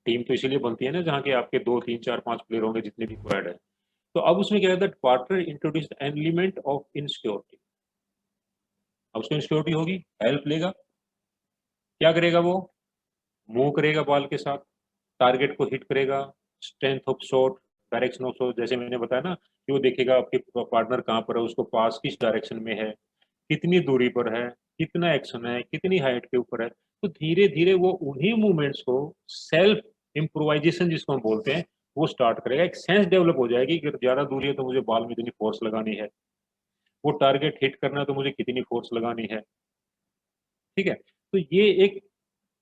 Speaker 1: टीम तो इसीलिए बनती है ना जहाँ के आपके 2 3 4 5 प्लेयर होंगे जितने भी स्क्वाड है। तो अब उसमें क्या है, that partner introduce N element of insecurity. अब उसको इनसिक्योरिटी होगी, हेल्प लेगा, क्या करेगा वो, मूव करेगा बॉल के साथ, टारगेट को हिट करेगा, strength of shot, direction of shot, जैसे मैंने बताया ना कि वो देखेगा आपके पार्टनर कहाँ पर है, उसको पास किस डायरेक्शन में है, कितनी दूरी पर है, कितना एक्शन है, कितनी हाइट के ऊपर है। तो धीरे धीरे वो उन्हीं मूवमेंट्स को, सेल्फ इम्प्रोवाइजेशन जिसको हम बोलते हैं, वो स्टार्ट करेगा। एक सेंस डेवलप हो जाएगी कि ज्यादा दूरी है तो मुझे बॉल में इतनी फोर्स लगानी है, वो टारगेट हिट करना है तो मुझे कितनी फोर्स लगानी है। ठीक है, तो ये एक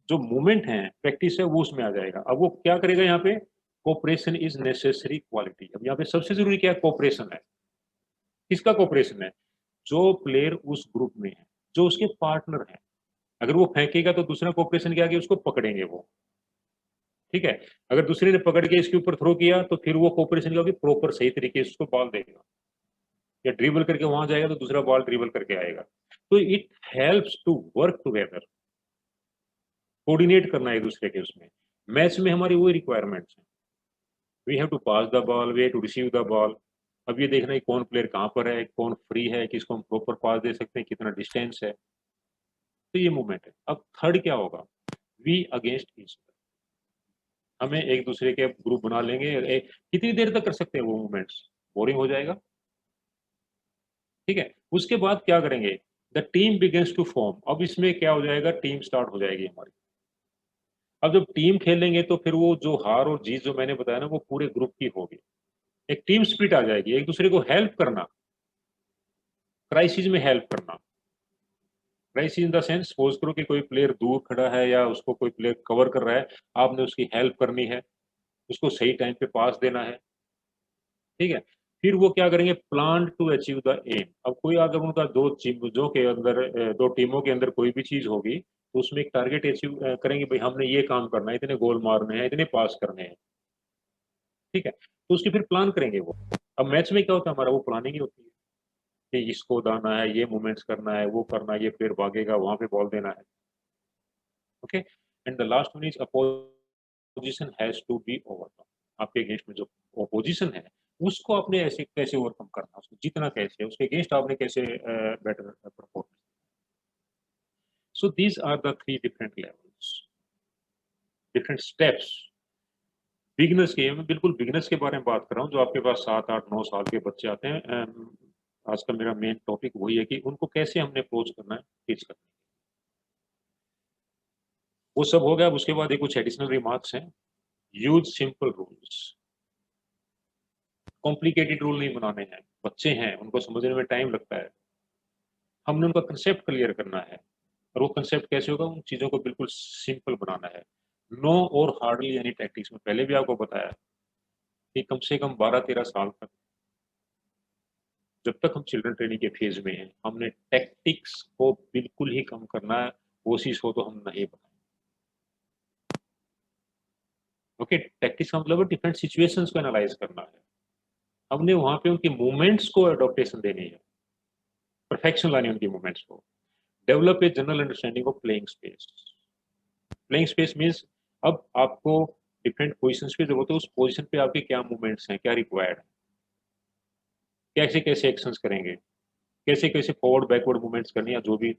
Speaker 1: जो मूवमेंट है, प्रैक्टिस है, वो उसमें आ जाएगा। अब वो क्या करेगा यहाँ पे, कोऑपरेशन इज नेसेसरी क्वालिटी। अब यहाँ पे सबसे जरूरी क्या है, कोऑपरेशन है। किसका कोऑपरेशन है, जो प्लेयर उस ग्रुप में है, जो उसके पार्टनर है। अगर वो फेंकेगा तो दूसरा कोऑपरेशन क्या कि उसको पकड़ेंगे वो। ठीक है, अगर दूसरे ने पकड़ के इसके ऊपर थ्रो किया तो फिर वो कोऑपरेशन क्या होगी, प्रॉपर सही तरीके से उसको बॉल देगा, या ड्रिबल करके वहां जाएगा तो दूसरा बॉल ड्रिबल करके आएगा। तो it helps to work together, coordinate करना एक दूसरे के उसमें। मैच में हमारी वही रिक्वायरमेंट्स हैं, we have to pass the ball, we have to receive the ball. अब ये देखना है कौन प्लेयर कहाँ पर है, कौन फ्री है, किसको हम प्रॉपर पास दे सकते हैं, कितना डिस्टेंस है। तो ये मूवमेंट है। अब थर्ड क्या होगा, वी अगेंस्ट ईच। हमें एक दूसरे के ग्रुप बना लेंगे, कितनी देर तक कर सकते हैं वो मूवमेंट्स, बोरिंग हो जाएगा। ठीक है, उसके बाद क्या करेंगे, the team begins to form. अब इसमें क्या हो जाएगा, टीम स्टार्ट हो जाएगी हमारी। अब जब टीम खेलेंगे तो फिर वो जो हार और जीत जो मैंने बताया ना, वो पूरे ग्रुप की होगी। एक टीम स्पिरिट आ जाएगी, एक दूसरे को हेल्प करना, क्राइसिस में हेल्प करना। Crisis in the sense, suppose करो कि कोई प्लेयर दूर खड़ा है या उसको कोई प्लेयर कवर कर रहा है, आपने उसकी हेल्प करनी है, उसको सही टाइम पे पास देना है। ठीक है, फिर वो क्या करेंगे, plan to achieve the aim. अब कोई अगर उनका दो चीजों के अंदर, दो टीमों के अंदर कोई भी चीज होगी तो उसमें एक टारगेट अचीव करेंगे, भाई हमने ये काम करना है, इतने गोल मारने हैं, इतने पास करने हैं। ठीक है, तो उसकी फिर प्लान करेंगे वो। अब मैच में क्या होता है, हमारा वो प्लानिंग ही होती है कि इसको दाना है, ये मूवमेंट्स करना है, वो करना है, ये प्लेयर भागेगा, वहां पे बॉल देना है। Okay, and the last one is opposition has to be overcome. आपके अगेंस्ट में जो अपोजिशन है, उसको आपने ऐसे कैसे ओवरकम करना, उसको जीतना कैसे, उसके अगेंस्ट आपने कैसे better performance. So these are the 3 different levels, different steps. Beginners के, मैं बिल्कुल बिगिनर्स के बारे में बात कर रहा हूँ, जो आपके पास 7 8 9 साल के बच्चे आते हैं। आज का मेरा मेन टॉपिक वही है कि उनको कैसे हमने अप्रोच करना है, टीच करना है। वो सब हो गया। अब उसके बाद एक कुछ एडिशनल रिमार्क्स हैं। Use simple rules, complicated rule नहीं बनाने हैं। बच्चे हैं, उनको समझने में टाइम लगता है। हमने उनका कंसेप्ट क्लियर करना है, और वो कंसेप्ट कैसे होगा, उन चीज़ों को बिल्कुल सिंपल बनाना है। नो और हार्डली एनी टैक्टिक्स, में पहले भी आपको बताया कि कम से कम 12 13 साल तक, जब तक हम चिल्ड्रन ट्रेनिंग के फेज में हैं, हमने टैक्टिक्स को बिल्कुल ही कम करना है। कोशिश हो तो हम नहीं बनाए। ओके, टैक्टिक्स का मतलब डिफरेंट सिचुएशंस को एनालाइज करना है। हमने वहां पे उनकी मूवमेंट्स को अडोप्टेशन देनी है, परफेक्शन लानी है उनकी मूवमेंट्स को। Develop a general understanding of playing space. Playing space means, अब आपको डिफरेंट पोजिशन पे जरूरत है, उस पोजिशन पे आपके क्या मूवमेंट्स हैं, क्या रिक्वायर्ड है, कैसे कैसे एक्शंस करेंगे, कैसे कैसे फॉरवर्ड बैकवर्ड मूवमेंट्स करनी है, जो भी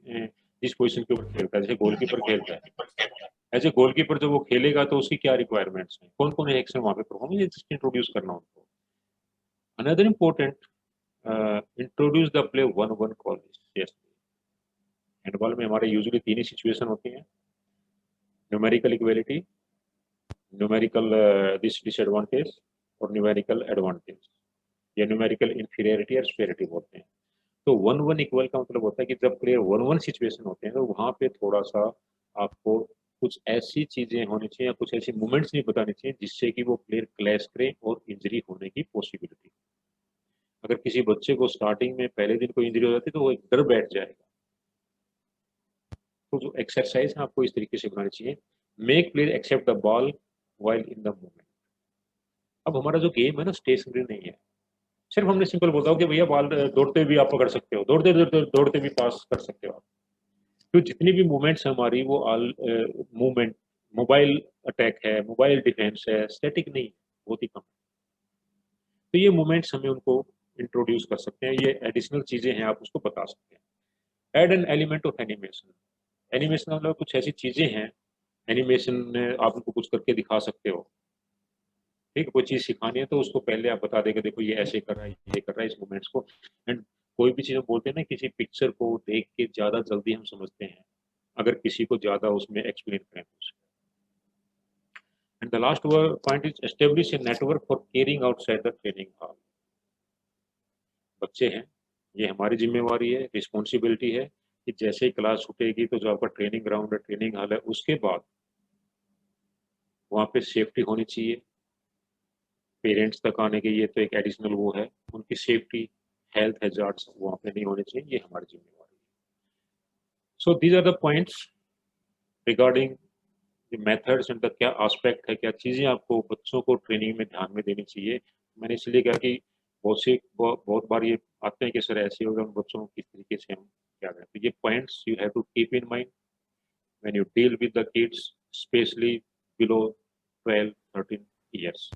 Speaker 1: जिस पोजीशन के ऊपर खेलता है। जैसे गोलकीपर खेलता है, ऐसे गोलकीपर जब वो खेलेगा तो उसकी क्या रिक्वायरमेंट्स हैं, कौन कौन एक्शन वहां पे परफॉर्म इंट्रोड्यूस करना उनको। Another important, introduce the play 1-1 call. Yes, handball में हमारे यूजुअली 3 ही सिचुएशन होती हैं, न्यूमेरिकल इक्वलिटी, न्यूमेरिकल डिसएडवांटेज, और न्यूमेरिकल एडवांटेज, या न्यूमेरिकल इंफीरियरिटी और सुपेरिटी बोलते हैं। तो 1-1 इक्वल का मतलब होता है कि जब प्लेयर 1-1 सिचुएशन होते हैं तो वहां पे थोड़ा सा आपको कुछ ऐसी चीजें होनी चाहिए या कुछ ऐसी मूवमेंट्स नहीं बतानी चाहिए जिससे कि वो प्लेयर क्लैश करे और इंजरी होने की पॉसिबिलिटी। अगर किसी बच्चे को स्टार्टिंग में पहले दिन कोई इंजरी हो जाती है तो वो एक डर बैठ जाएगा, तो जो एक्सरसाइज है आपको इस तरीके से बनानी चाहिए, make player accept the ball while in the movement. अब हमारा जो गेम है ना स्टेशनरी नहीं है, सिर्फ हमने सिंपल बोलता हूँ कि भैया बॉल दौड़ते भी आप पकड़ सकते हो, दौड़ते भी पास कर सकते हो आप। तो जितनी भी मूवमेंट्स है हमारी वो ऑल मूवमेंट, मोबाइल अटैक है, मोबाइल डिफेंस है, स्टैटिक नहीं, बहुत ही कम। तो ये मूवमेंट्स हमें उनको इंट्रोड्यूस कर सकते हैं, ये एडिशनल चीजें हैं, आप उसको बता सकते हैं। Add an element of animation. Animation मतलब कुछ ऐसी चीजें हैं, एनिमेशन में आप उनको कुछ करके दिखा सकते हो, ठीक है, कोई चीज सिखानी है तो उसको पहले आप बता देंगे देखो ये ऐसे कर रहा है, ये कर रहा है इस मूवमेंट्स को। एंड कोई भी चीज हम बोलते हैं ना, किसी पिक्चर को देख के ज्यादा जल्दी हम समझते हैं अगर किसी को ज्यादा उसमें एक्सप्लेन करें तो। And the last point is establish a network for caring outside the training hall. बच्चे हैं, ये हमारी जिम्मेवारी है, रिस्पॉन्सिबिलिटी है कि जैसे ही क्लास छूटेगी तो जो आपका ट्रेनिंग ग्राउंड है, ट्रेनिंग हॉल है, उसके बाद वहाँ पे सेफ्टी होनी चाहिए। पेरेंट्स तक आने के ये तो एक एडिशनल वो है, उनकी सेफ्टी, हेल्थ हैजार्ड्स वहाँ पे नहीं होने चाहिए, ये हमारी जिम्मेवारी है। So these are the points regarding the methods and the क्या एस्पेक्ट है, क्या चीज़ें आपको बच्चों को ट्रेनिंग में ध्यान में देनी चाहिए। मैंने इसलिए कहा कि बहुत बार ये आते हैं कि सर ऐसे होगा, उन बच्चों को किस तरीके से हम क्या करें। तो ये points you have to keep in mind when you deal with the kids specially below 12-13 years.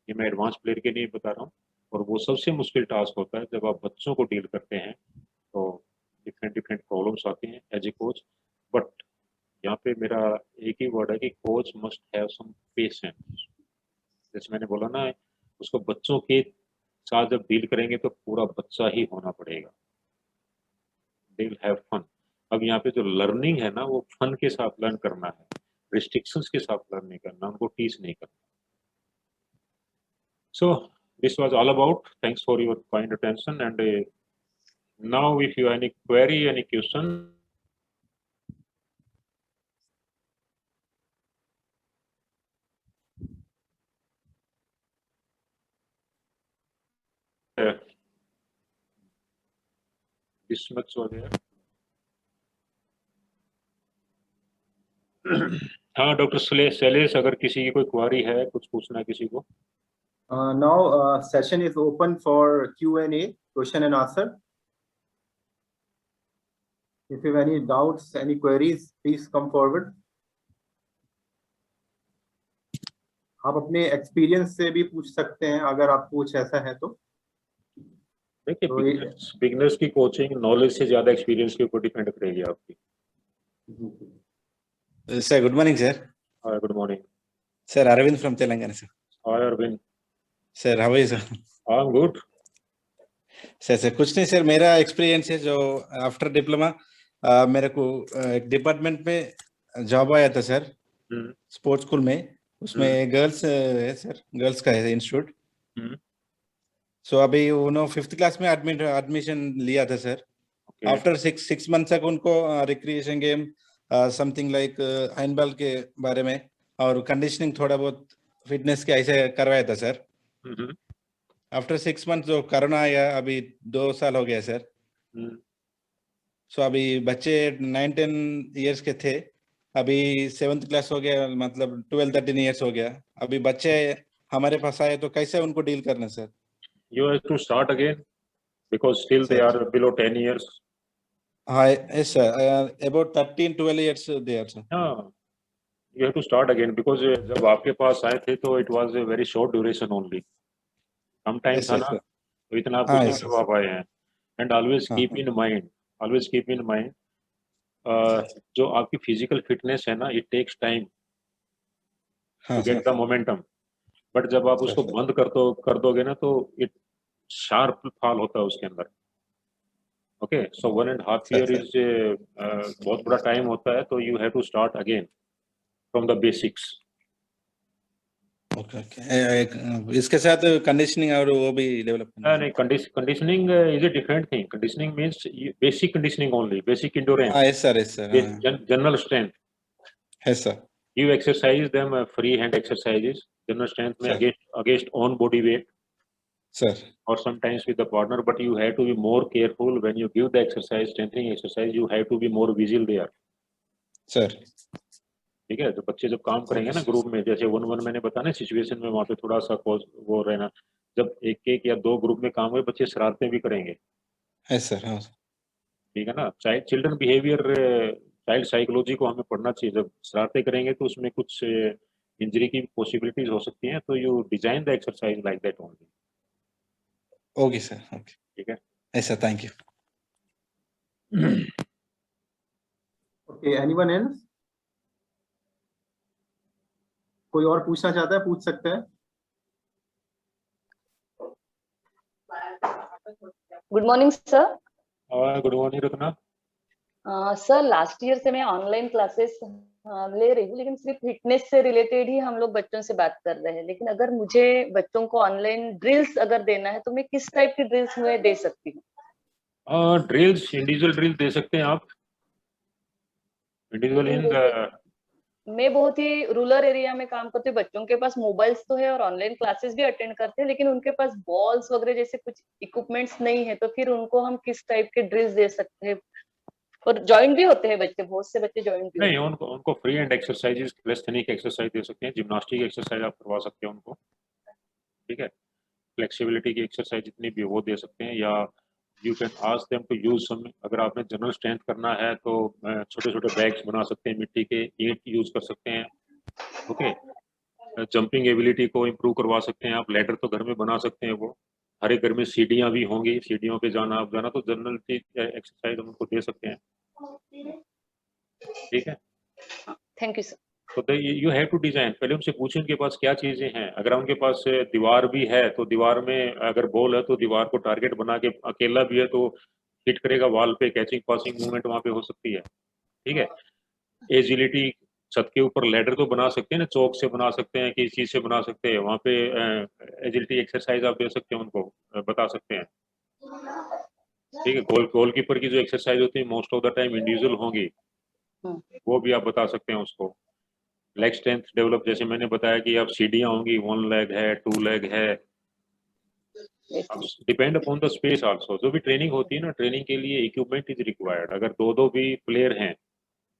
Speaker 1: ये मैं एडवांस प्लेयर के लिए बता रहा हूँ, और वो सबसे मुश्किल टास्क होता है जब आप बच्चों को डील करते हैं, तो डिफरेंट डिफरेंट प्रॉब्लम्स आती हैं एज ए कोच। बट यहाँ पे मेरा एक ही वर्ड है कि coach must have some patience. जैसे मैंने बोला ना, उसको बच्चों के साथ जब डील करेंगे तो पूरा बच्चा ही होना पड़ेगा, दे विल हैव फन। अब यहाँ पे जो लर्निंग है ना, वो फन के साथ लर्न करना है, रिस्ट्रिक्शंस के साथ लर्न नहीं करना, उनको टीच नहीं करना। So this was all about. Thanks for your kind attention. And now, if you have any query, any question, this much हो गया। हाँ डॉक्टर शैलेश, अगर किसी की कोई क्वारी है, कुछ पूछना है किसी को।
Speaker 2: Now session is open for Q&A, question and answer. If you have any doubts, any queries, please come forward. आप अपने एक्सपीरियंस से भी पूछ सकते हैं अगर आपको कुछ ऐसा है तो।
Speaker 1: देखिए, बिगनर्स की कोचिंग नॉलेज से ज्यादा एक्सपीरियंस के ऊपर डिपेंड करेगी आपकी।
Speaker 3: Sir, good morning, sir.
Speaker 1: Hi, good morning.
Speaker 3: Sir, Arvind from Telangana, sir.
Speaker 1: Hi, Arvind.
Speaker 3: Sir, how are you, sir?
Speaker 1: I'm good.
Speaker 3: Sir कुछ नहीं सर, मेरा एक्सपीरियंस है जो आफ्टर डिप्लोमा मेरे को एक डिपार्टमेंट में जॉब आया था सर, स्पोर्ट्स स्कूल में। उसमें गर्ल्स है सर, गर्ल्स का है इंस्टीट्यूट। सो अभी उन्होंने 5th क्लास में एडमिशन लिया था सर। आफ्टर 6 मंथ तक उनको recreation game something like handball के बारे में और कंडीशनिंग थोड़ा बहुत फिटनेस के ऐसे करवाया था सर। आफ्टर 6 मंथ जो कोरोना आया, अभी 2 साल हो गया सर। सो अभी बच्चे 9-10 इयर्स के थे, अभी 7th क्लास हो गया, मतलब 12-13 इयर्स हो गया। अभी बच्चे हमारे पास आए तो कैसे उनको डील करना sir?
Speaker 1: You have to start again because still they are below 10 years.
Speaker 3: Yes sir, about 13-12 years they are sir.
Speaker 1: हाँ, you have to start again because जब आपके पास आए थे तो it was a very short duration only. Come time था ना, तो इतना आपको नहीं जब आप आए हैं। And always keep in mind, जो आपकी फिजिकल फिटनेस है ना, it takes time to get the momentum. But जब आप उसको बंद कर दोगे ना, तो it शार्प फॉल होता है उसके अंदर। ओके, सो 1.5 year इज बहुत बड़ा टाइम होता है, तो you have to start again from the basics.
Speaker 3: Okay, इसके साथ कंडीशनिंग और वो भी डेवलप करना।
Speaker 1: नहीं, conditioning is a different thing. Conditioning means basic conditioning only, basic endurance.
Speaker 3: Yes sir,
Speaker 1: general strength.
Speaker 3: Yes sir.
Speaker 1: You exercise them free hand exercises, general strength में against on body weight
Speaker 3: sir,
Speaker 1: or sometimes with the partner, but you have to be more careful when you give the exercise, strengthening exercise, you have to be more visual there.
Speaker 3: Sir
Speaker 1: ठीक है। तो बच्चे जब काम करेंगे ना group में, जैसे 1-1 मैंने बताया ना सिचुएशन में, वहाँ पे थोड़ा सा वो रहना। जब एक एक या दो ग्रुप में काम हुए, बच्चे शरारतें भी करेंगे,
Speaker 3: यस सर। हाँ
Speaker 1: ठीक है ना। चिल्ड्रन बिहेवियर, चाइल्ड साइकोलॉजी को हमें पढ़ना चाहिए। जब शरारतें करेंगे तो उसमें कुछ इंजरी की पॉसिबिलिटीज हो सकती हैं, तो you design the exercise like that only.
Speaker 3: Okay sir. Okay
Speaker 1: ठीक है।
Speaker 3: Yes sir, thank you.
Speaker 2: Okay, anyone else? कोई और पूछना चाहता है, पूछ सकते हैं।
Speaker 4: Good morning sir.
Speaker 1: और good morning Ratna.
Speaker 4: Sir last year से मैं ऑनलाइन क्लासेस ले रही हूँ, लेकिन सिर्फ फिटनेस से रिलेटेड ही हम लोग बच्चों से बात कर रहे हैं। लेकिन अगर मुझे बच्चों को ऑनलाइन ड्रिल्स अगर देना है तो मैं किस टाइप की ड्रिल्स मैं दे सकती हूँ?
Speaker 1: ड्रिल्स, इंडिविजुअल ड्रिल दे सकते हैं आप, इंडिविजुअल इन
Speaker 4: मैं बहुत ही रूरल एरिया में काम करती हूँ, बच्चों के पास मोबाइल्स तो है और ऑनलाइन क्लासेस भी अटेंड करते हैं, लेकिन उनके पास बॉल्स वगैरह जैसे कुछ इक्विपमेंट्स नहीं है। तो फिर उनको हम किस टाइप के ड्रिल्स दे सकते हैं? और ज्वाइन भी होते हैं बच्चे, बहुत से बच्चे ज्वाइन भी
Speaker 1: नहीं,
Speaker 4: होते
Speaker 1: उनको उनको फ्री एंड एक्सरसाइजेस, कैलेस्थेनिक एक्सरसाइज दे सकते हैं, जिम्नास्टिक एक्सरसाइज आप करवा सकते हैं उनको, ठीक है। फ्लेक्सिबिलिटी की एक्सरसाइज जितनी भी वो दे सकते हैं, या you can ask them to use some, अगर आपने जनरल स्ट्रेंथ करना है तो छोटे छोटे बैग्स बना सकते हैं, मिट्टी के ईंट यूज कर सकते हैं, ओके। जंपिंग एबिलिटी को इम्प्रूव करवा सकते हैं आप, लैडर तो घर में बना सकते हैं वो, हर एक घर में सीढ़ियाँ भी होंगी, सीढ़ियों पे जाना आप जाना, तो जनरल एक्सरसाइज हम उनको दे सकते हैं, ठीक है।
Speaker 4: हैं। Thank you sir.
Speaker 1: तो यू हैव टू डिजाइन, पहले उनसे पूछें उनके पास क्या चीजें हैं। अगर उनके पास दीवार भी है तो दीवार में अगर बॉल है तो दीवार को टारगेट बना के, अकेला भी है तो हिट करेगा वॉल पे, कैचिंग पासिंग मूवमेंट वहां पे हो सकती है, ठीक है। एजिलिटी, छत के ऊपर लेडर तो बना सकते हैं ना, चौक से बना सकते हैं, किसी चीज से बना सकते हैं, वहां पे एजिलिटी एक्सरसाइज आप दे सकते हैं उनको, बता सकते हैं, ठीक है। गोलकीपर की जो एक्सरसाइज होती है most of the time individual होंगी, वो भी आप बता सकते हैं उसको। लेग स्ट्रेंथ डेवलप, जैसे मैंने बताया कि अब सीढ़ियाँ होंगी, 1 लेग है, 2 लेग है, depend upon the space also. जो भी ट्रेनिंग होती है ना, ट्रेनिंग के लिए इक्विपमेंट इज रिक्वायर्ड। अगर दो दो भी प्लेयर हैं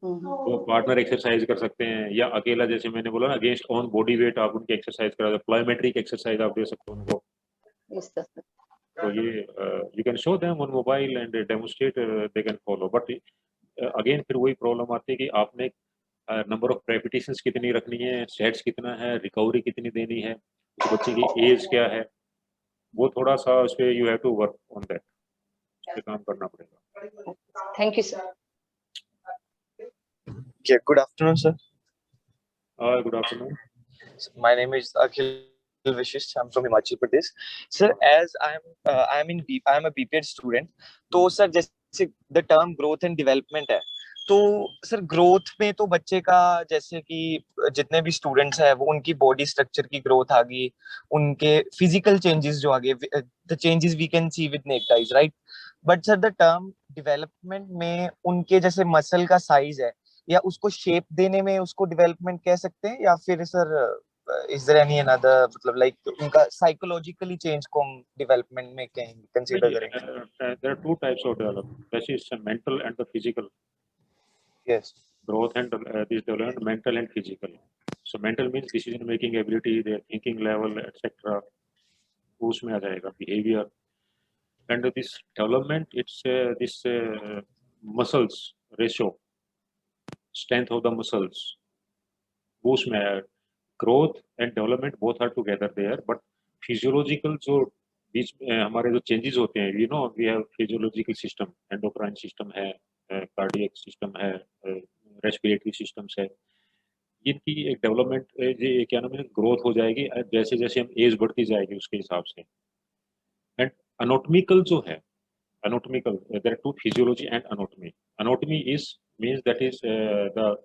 Speaker 1: तो पार्टनर एक्सरसाइज कर सकते हैं, या अकेला जैसे मैंने बोला ना, अगेंस्ट ऑन बॉडी वेट आप उनकी एक्सरसाइज करा, प्लायोमेट्रिक एक्सरसाइज आप दे सकते हो उनको। तो ये you can show them on mobile and demonstrate, they can follow. But again फिर वही प्रॉब्लम आती है कि आपने नंबर ऑफ रेपिटेशंस कितनी रखनी है, सेट्स कितना है, रिकवरी कितनी देनी है, उस बच्चे की एज क्या है, वो थोड़ा सा उस पर you have to work on that, उस पर काम करना पड़ेगा।
Speaker 4: Thank you sir.
Speaker 5: Yeah, good afternoon, sir.
Speaker 1: Good afternoon.
Speaker 5: My name is Akhil Vishish. I'm from Himachal Pradesh. Sir, as I am a BPEd student. तो sir जैसे the term growth and development है, तो sir growth में तो बच्चे का जैसे कि जितने भी स्टूडेंट्स हैं वो उनकी बॉडी स्ट्रक्चर की ग्रोथ आ गई, उनके फिजिकल चेंजेस जो आ गए, the changes we can see with naked eyes, right. But sir the term development में उनके जैसे मसल का साइज है या उसको शेप देने में उसको डेवलपमेंट कह सकते हैं, या फिर sir is there any another, मतलब लाइक उनका साइकोलॉजिकली चेंज को हम डेवलपमेंट में कहेंगे, कंसीडर करेंगे?
Speaker 1: There are two types of development, that is mental and the physical
Speaker 5: yes.
Speaker 1: growth, and this development mental and physical. So mental means decision making ability, their thinking level, etc. उसमें आ जाएगा behavior, and this development it's this muscles ratio, strength of the muscles, वो उसमें आया। growth and development both are together there, but physiological जो बीच में हमारे जो changes होते हैं, you know we have physiological system, endocrine system है, cardiac system है, respiratory systems है, इनकी एक डेवलपमेंट क्या नाम है, ग्रोथ हो जाएगी जैसे जैसे हम एज बढ़ती जाएगी उसके हिसाब से। एंड अनोटमिकल जो है, anatomical there are two, physiology and anatomy. Anatomy is means that is the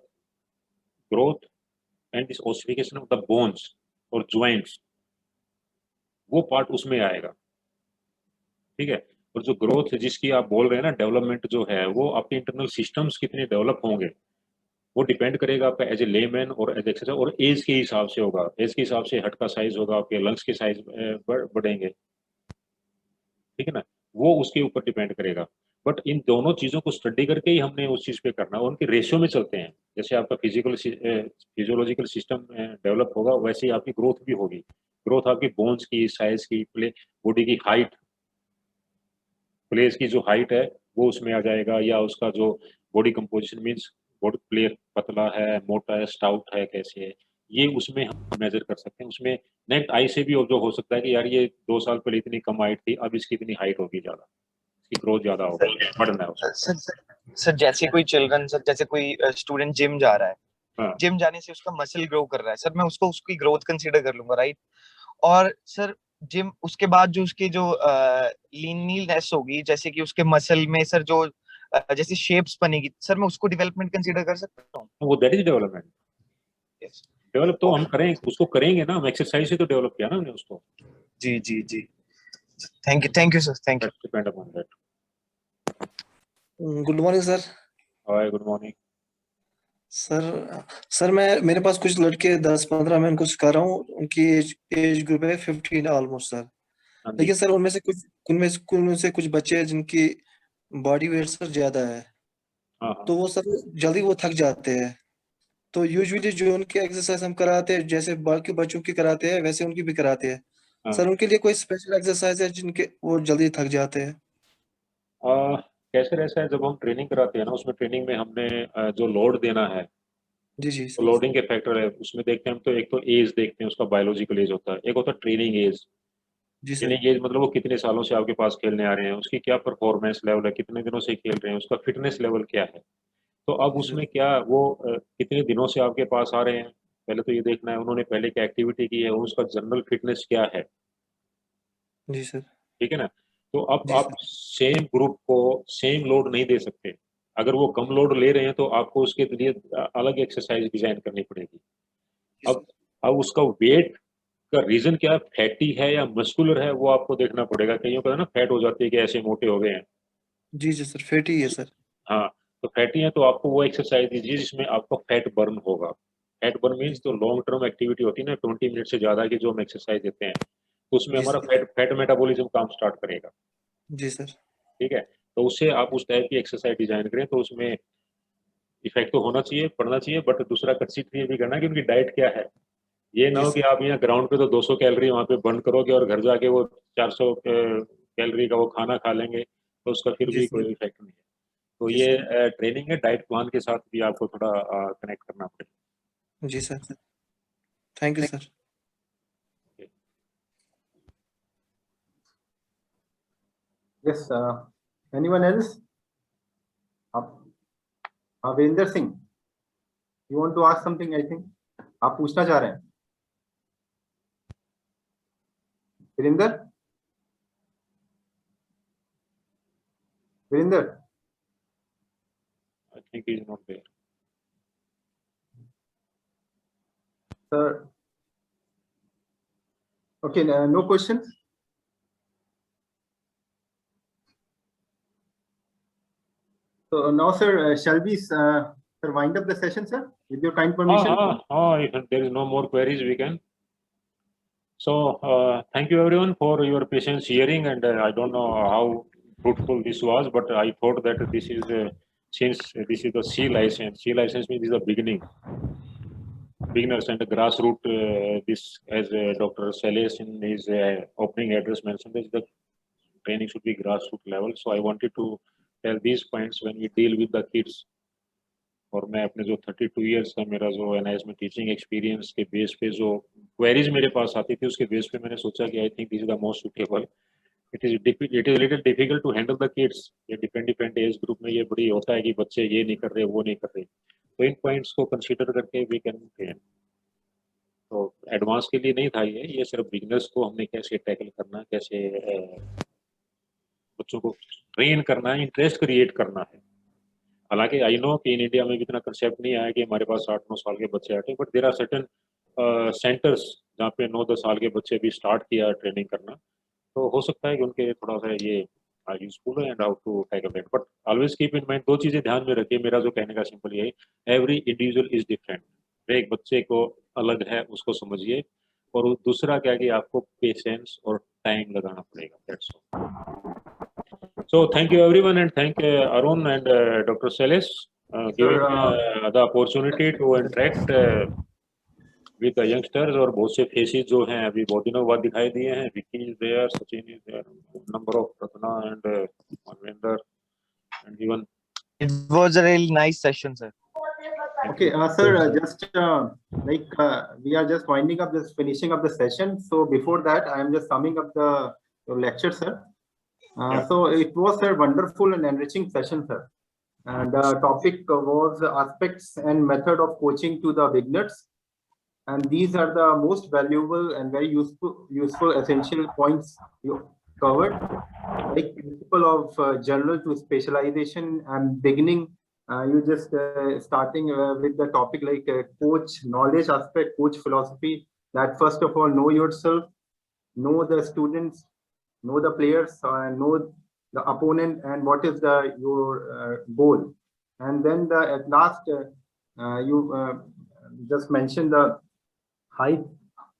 Speaker 1: growth and this ossification of the bones और जॉइंट्स, वो पार्ट उसमें आएगा, ठीक है। और जो ग्रोथ जिसकी आप बोल रहे हैं ना, डेवलपमेंट जो है, वो आपके इंटरनल सिस्टम्स कितने डेवलप होंगे वो डिपेंड करेगा आपका एज ए लेमैन और एज एक्सरसाइज, और एज के हिसाब से होगा। एज के हिसाब से हट का साइज होगा, आपके लंग्स के साइज बढ़ेंगे, ठीक है ना, वो उसके ऊपर डिपेंड करेगा। बट इन दोनों चीज़ों को स्टडी करके ही हमने उस चीज़ पे करना है, उनके रेशियो में चलते हैं। जैसे आपका फिजियोलॉजिकल सिस्टम डेवलप होगा, वैसे ही आपकी ग्रोथ भी होगी। ग्रोथ आपकी बोन्स की साइज की, बॉडी की हाइट, प्लेयर्स की जो हाइट है वो उसमें आ जाएगा, या उसका जो body composition means body player पतला है, मोटा है, स्टाउट है, कैसे है, ये उसमें हम मेजर कर सकते हैं। उसमें नेक्स्ट आई से भी जो हो सकता है कि यार ये 2 साल पहले इतनी कम हाइट थी, अब इसकी इतनी हाइट होगी ज़्यादा, इसकी ग्रोथ ज़्यादा होगी, बढ़ना है उसमें।
Speaker 5: सर जैसे कोई चिल्ड्रन, सर जैसे कोई स्टूडेंट जिम जा रहा है,
Speaker 1: हाँ।
Speaker 5: जिम जाने से उसका मसल ग्रो कर रहा है, सर मैं उसको उसकी ग्रोथ कंसीडर कर लूंगा, राइट? और सर जिम उसके बाद जो उसकी जो लीननेस होगी, जैसे कि उसके मसल में सर जो जैसे शेप्स बनेगी, सर मैं उसको डेवलपमेंट कंसीडर कर सकता हूँ?
Speaker 1: वो that is development.
Speaker 5: Yes.
Speaker 1: Develop तो हम करें, उसको करेंगे ना, हम एक्सरसाइज से तो डेवलप किया ना हमने उसको।
Speaker 5: जी जी जी, thank you sir, thank you.
Speaker 1: Depend upon that.
Speaker 6: Good morning sir.
Speaker 1: Hi, good morning.
Speaker 6: Sir मैं मेरे पास कुछ लड़के 10-15 मैं उनको सिखा रहा हूँ, उनकी एज ग्रुप है 15 ऑलमोस्ट सर।
Speaker 1: हाँ जी।
Speaker 6: लेकिन सर उनमें से कुछ बच्चे हैं जिनकी बॉडी वेट सर ज्यादा है,
Speaker 1: हाँ हाँ
Speaker 6: तो वो सर जल्दी वो थक जाते हैं। तो यूजुअली जो उनके एक्सरसाइज हम कराते हैं, जैसे बाकी बच्चों की कराते हैं वैसे उनकी भी कराते हैं।
Speaker 1: हाँ।
Speaker 6: सर उनके लिए कोई स्पेशल एक्सरसाइज है जिनके वो जल्दी थक जाते हैं?
Speaker 1: कैसे ऐसा है, जब हम ट्रेनिंग कराते हैं ना, उसमें ट्रेनिंग में हमने जो लोड देना है,
Speaker 6: जी जी
Speaker 1: तो
Speaker 6: सर।
Speaker 1: लोडिंग के फैक्टर है उसमें देखते हैं हम। तो एक तो एज देखते हैं, उसका बायोलॉजिकल एज होता है, एक होता है ट्रेनिंग एज।
Speaker 6: जी सर।
Speaker 1: ट्रेनिंग एज मतलब वो कितने सालों से आपके पास खेलने आ रहे हैं, उसकी क्या परफॉर्मेंस लेवल है, कितने दिनों से खेल रहे हैं, उसका फिटनेस लेवल क्या है। तो अब
Speaker 6: जी
Speaker 1: उसमें
Speaker 6: सर।
Speaker 1: क्या वो कितने दिनों से आपके पास आ रहे हैं, पहले तो ये देखना है उन्होंने पहले क्या एक्टिविटी की है और उसका जनरल फिटनेस क्या है।
Speaker 6: जी सर।
Speaker 1: ठीक है ना। तो अब
Speaker 6: जी
Speaker 1: आप
Speaker 6: सर।
Speaker 1: सेम ग्रुप को सेम लोड नहीं दे सकते। अगर वो कम लोड ले रहे हैं तो आपको उसके लिए अलग एक्सरसाइज डिजाइन करनी पड़ेगी।
Speaker 6: जी
Speaker 1: अब
Speaker 6: सर।
Speaker 1: अब उसका वेट का रीजन क्या है, फैटी है या मस्कुलर है, वो आपको देखना पड़ेगा। कईयों का ना फैट हो जाती है कि ऐसे मोटे हो गए हैं।
Speaker 6: जी जी सर, फैटी है सर।
Speaker 1: हाँ, तो फैटी है तो आपको वो एक्सरसाइज दीजिए जिसमें आपका फैट बर्न होगा। फैट बर्न
Speaker 6: जी
Speaker 1: मीन्स तो लॉन्ग टर्म एक्टिविटी होती है ना, 20 मिनट से ज्यादा की जो हम एक्सरसाइज देते हैं, तो उसमें
Speaker 6: जी
Speaker 1: हमारा
Speaker 6: सर।
Speaker 1: फैट फैट मेटाबॉलिज्म काम स्टार्ट करेगा।
Speaker 6: जी सर।
Speaker 1: ठीक है। तो उससे आप उस टाइप की एक्सरसाइज डिजाइन करें, तो उसमें इफेक्ट तो होना चाहिए, पढ़ना चाहिए, बट दूसरा कंसीडर ये भी करना कि उनकी डाइट क्या है। ये ना
Speaker 6: जी
Speaker 1: हो कि
Speaker 6: सर।
Speaker 1: आप यहाँ ग्राउंड पे तो 200 कैलोरी वहाँ पे बर्न करोगे और घर जाके वो 400 कैलोरी का वो खाना खा लेंगे, तो उसका फिर
Speaker 6: जी
Speaker 1: भी
Speaker 6: सर।
Speaker 1: कोई इफेक्ट नहीं है। तो
Speaker 6: जी सर।
Speaker 1: ये ट्रेनिंग है, डाइट प्लान के साथ भी आपको थोड़ा कनेक्ट करना पड़ेगा।
Speaker 6: जी sir. Thank you sir.
Speaker 2: Yes, anyone else? आप अवेंदर Singh, you want to ask something? I think आप पूछना चाह रहे हैं। Virendra, Virendra,
Speaker 1: I think he is not there.
Speaker 2: sir. Okay, no questions. So now, sir, shall we sir wind up the session, sir, with your kind permission?
Speaker 1: If there is no more queries, we can. So thank you everyone for your patience hearing, and I don't know how fruitful this was, but I thought that this is since this is the C license. C license means this is the beginners and the grassroots. This, as Dr. Sales in his opening address mentioned, is the training should be grassroots level. So I wanted to tell these points when we deal with the kids. और मैं अपने जो 32 years का मेरा जो NIS में teaching experience के base पे जो क्वेरीज मेरे पास आती थी, उसके बेस पे मैंने सोचा कि I think this is the most suitable. It is little difficult to handle the kids. ये डिफरेंट एज ग्रुप में ये बड़ी होता है कि बच्चे ये नहीं कर रहे, वो नहीं कर रहे, तो इन पॉइंट्स को कंसीडर करके वी कैन ट्रेन। तो एडवांस के लिए नहीं था ये सिर्फ बिगिनर्स को हमने कैसे टैकल करना, कैसे बच्चों को ट्रेन करना है, इंटरेस्ट क्रिएट करना है। हालांकि आई नो कि इन इंडिया में भी इतना कंसेप्ट नहीं आया कि हमारे पास 8-9 साल के बच्चे आते, but there are certain centres जहाँ पे 9-10 साल के बच्चे भी स्टार्ट किया ट्रेनिंग करना। तो हो सकता है कि उनके थोड़ा सा ये यूजफुल है and how to tackle that. But always keep in mind, दो चीजें ध्यान में रखिए। मेरा जो कहने का सिंपल यही, एवरी इंडिविजुअल इज डिफरेंट। एक बच्चे को अलग है, उसको समझिए। और दूसरा क्या कि आपको पेशेंस और टाइम लगाना पड़ेगा, that's all. So thank you everyone, and thank Arun and Dr. Seles giving the opportunity to interact with the youngsters. और बहुत से faces जो हैं अभी बहुत दिनों बाद दिखाई दिए हैं. Vicky is there, Sachin is there, number of Ratna and Manvinder, and even.
Speaker 5: It was a really nice session, sir.
Speaker 2: Okay, sir, just we are just winding up, just finishing up the session. So before that, I am just summing up the lecture, sir. So it was a wonderful and enriching session, sir. And the topic was aspects and method of coaching to the beginners. And these are the most valuable and very useful essential points you covered, like principle of general to specialization and beginning. You just starting with the topic like coach knowledge aspect, coach philosophy. That first of all, know yourself, know the students, know the players, know the opponent, and what is your goal. And then at last, you just mentioned the I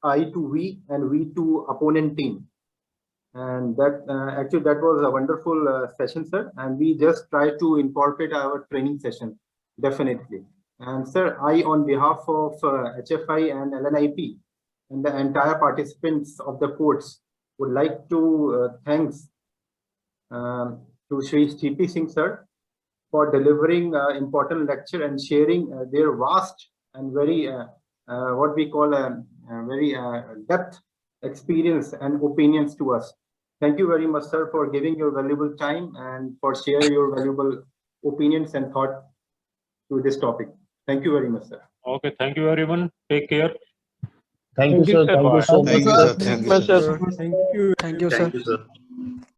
Speaker 2: to V and V to opponent team. And that actually that was a wonderful session, sir. And we just try to incorporate our training session, definitely. And sir, I, on behalf of HFI and LNIP and the entire participants of the course, would like to thanks to Shri TP Singh sir for delivering important lecture and sharing their vast and very what we call a very depth experience and opinions to us. Thank you very much, sir, for giving your valuable time and for sharing your valuable opinions and thought to this topic. Thank you very much, sir.
Speaker 1: Okay, thank you everyone. Take care.
Speaker 7: Thank you, sir. Thank you so much.
Speaker 3: Thank you, sir. Thank you, sir.
Speaker 7: Thank you.
Speaker 8: Thank you, sir.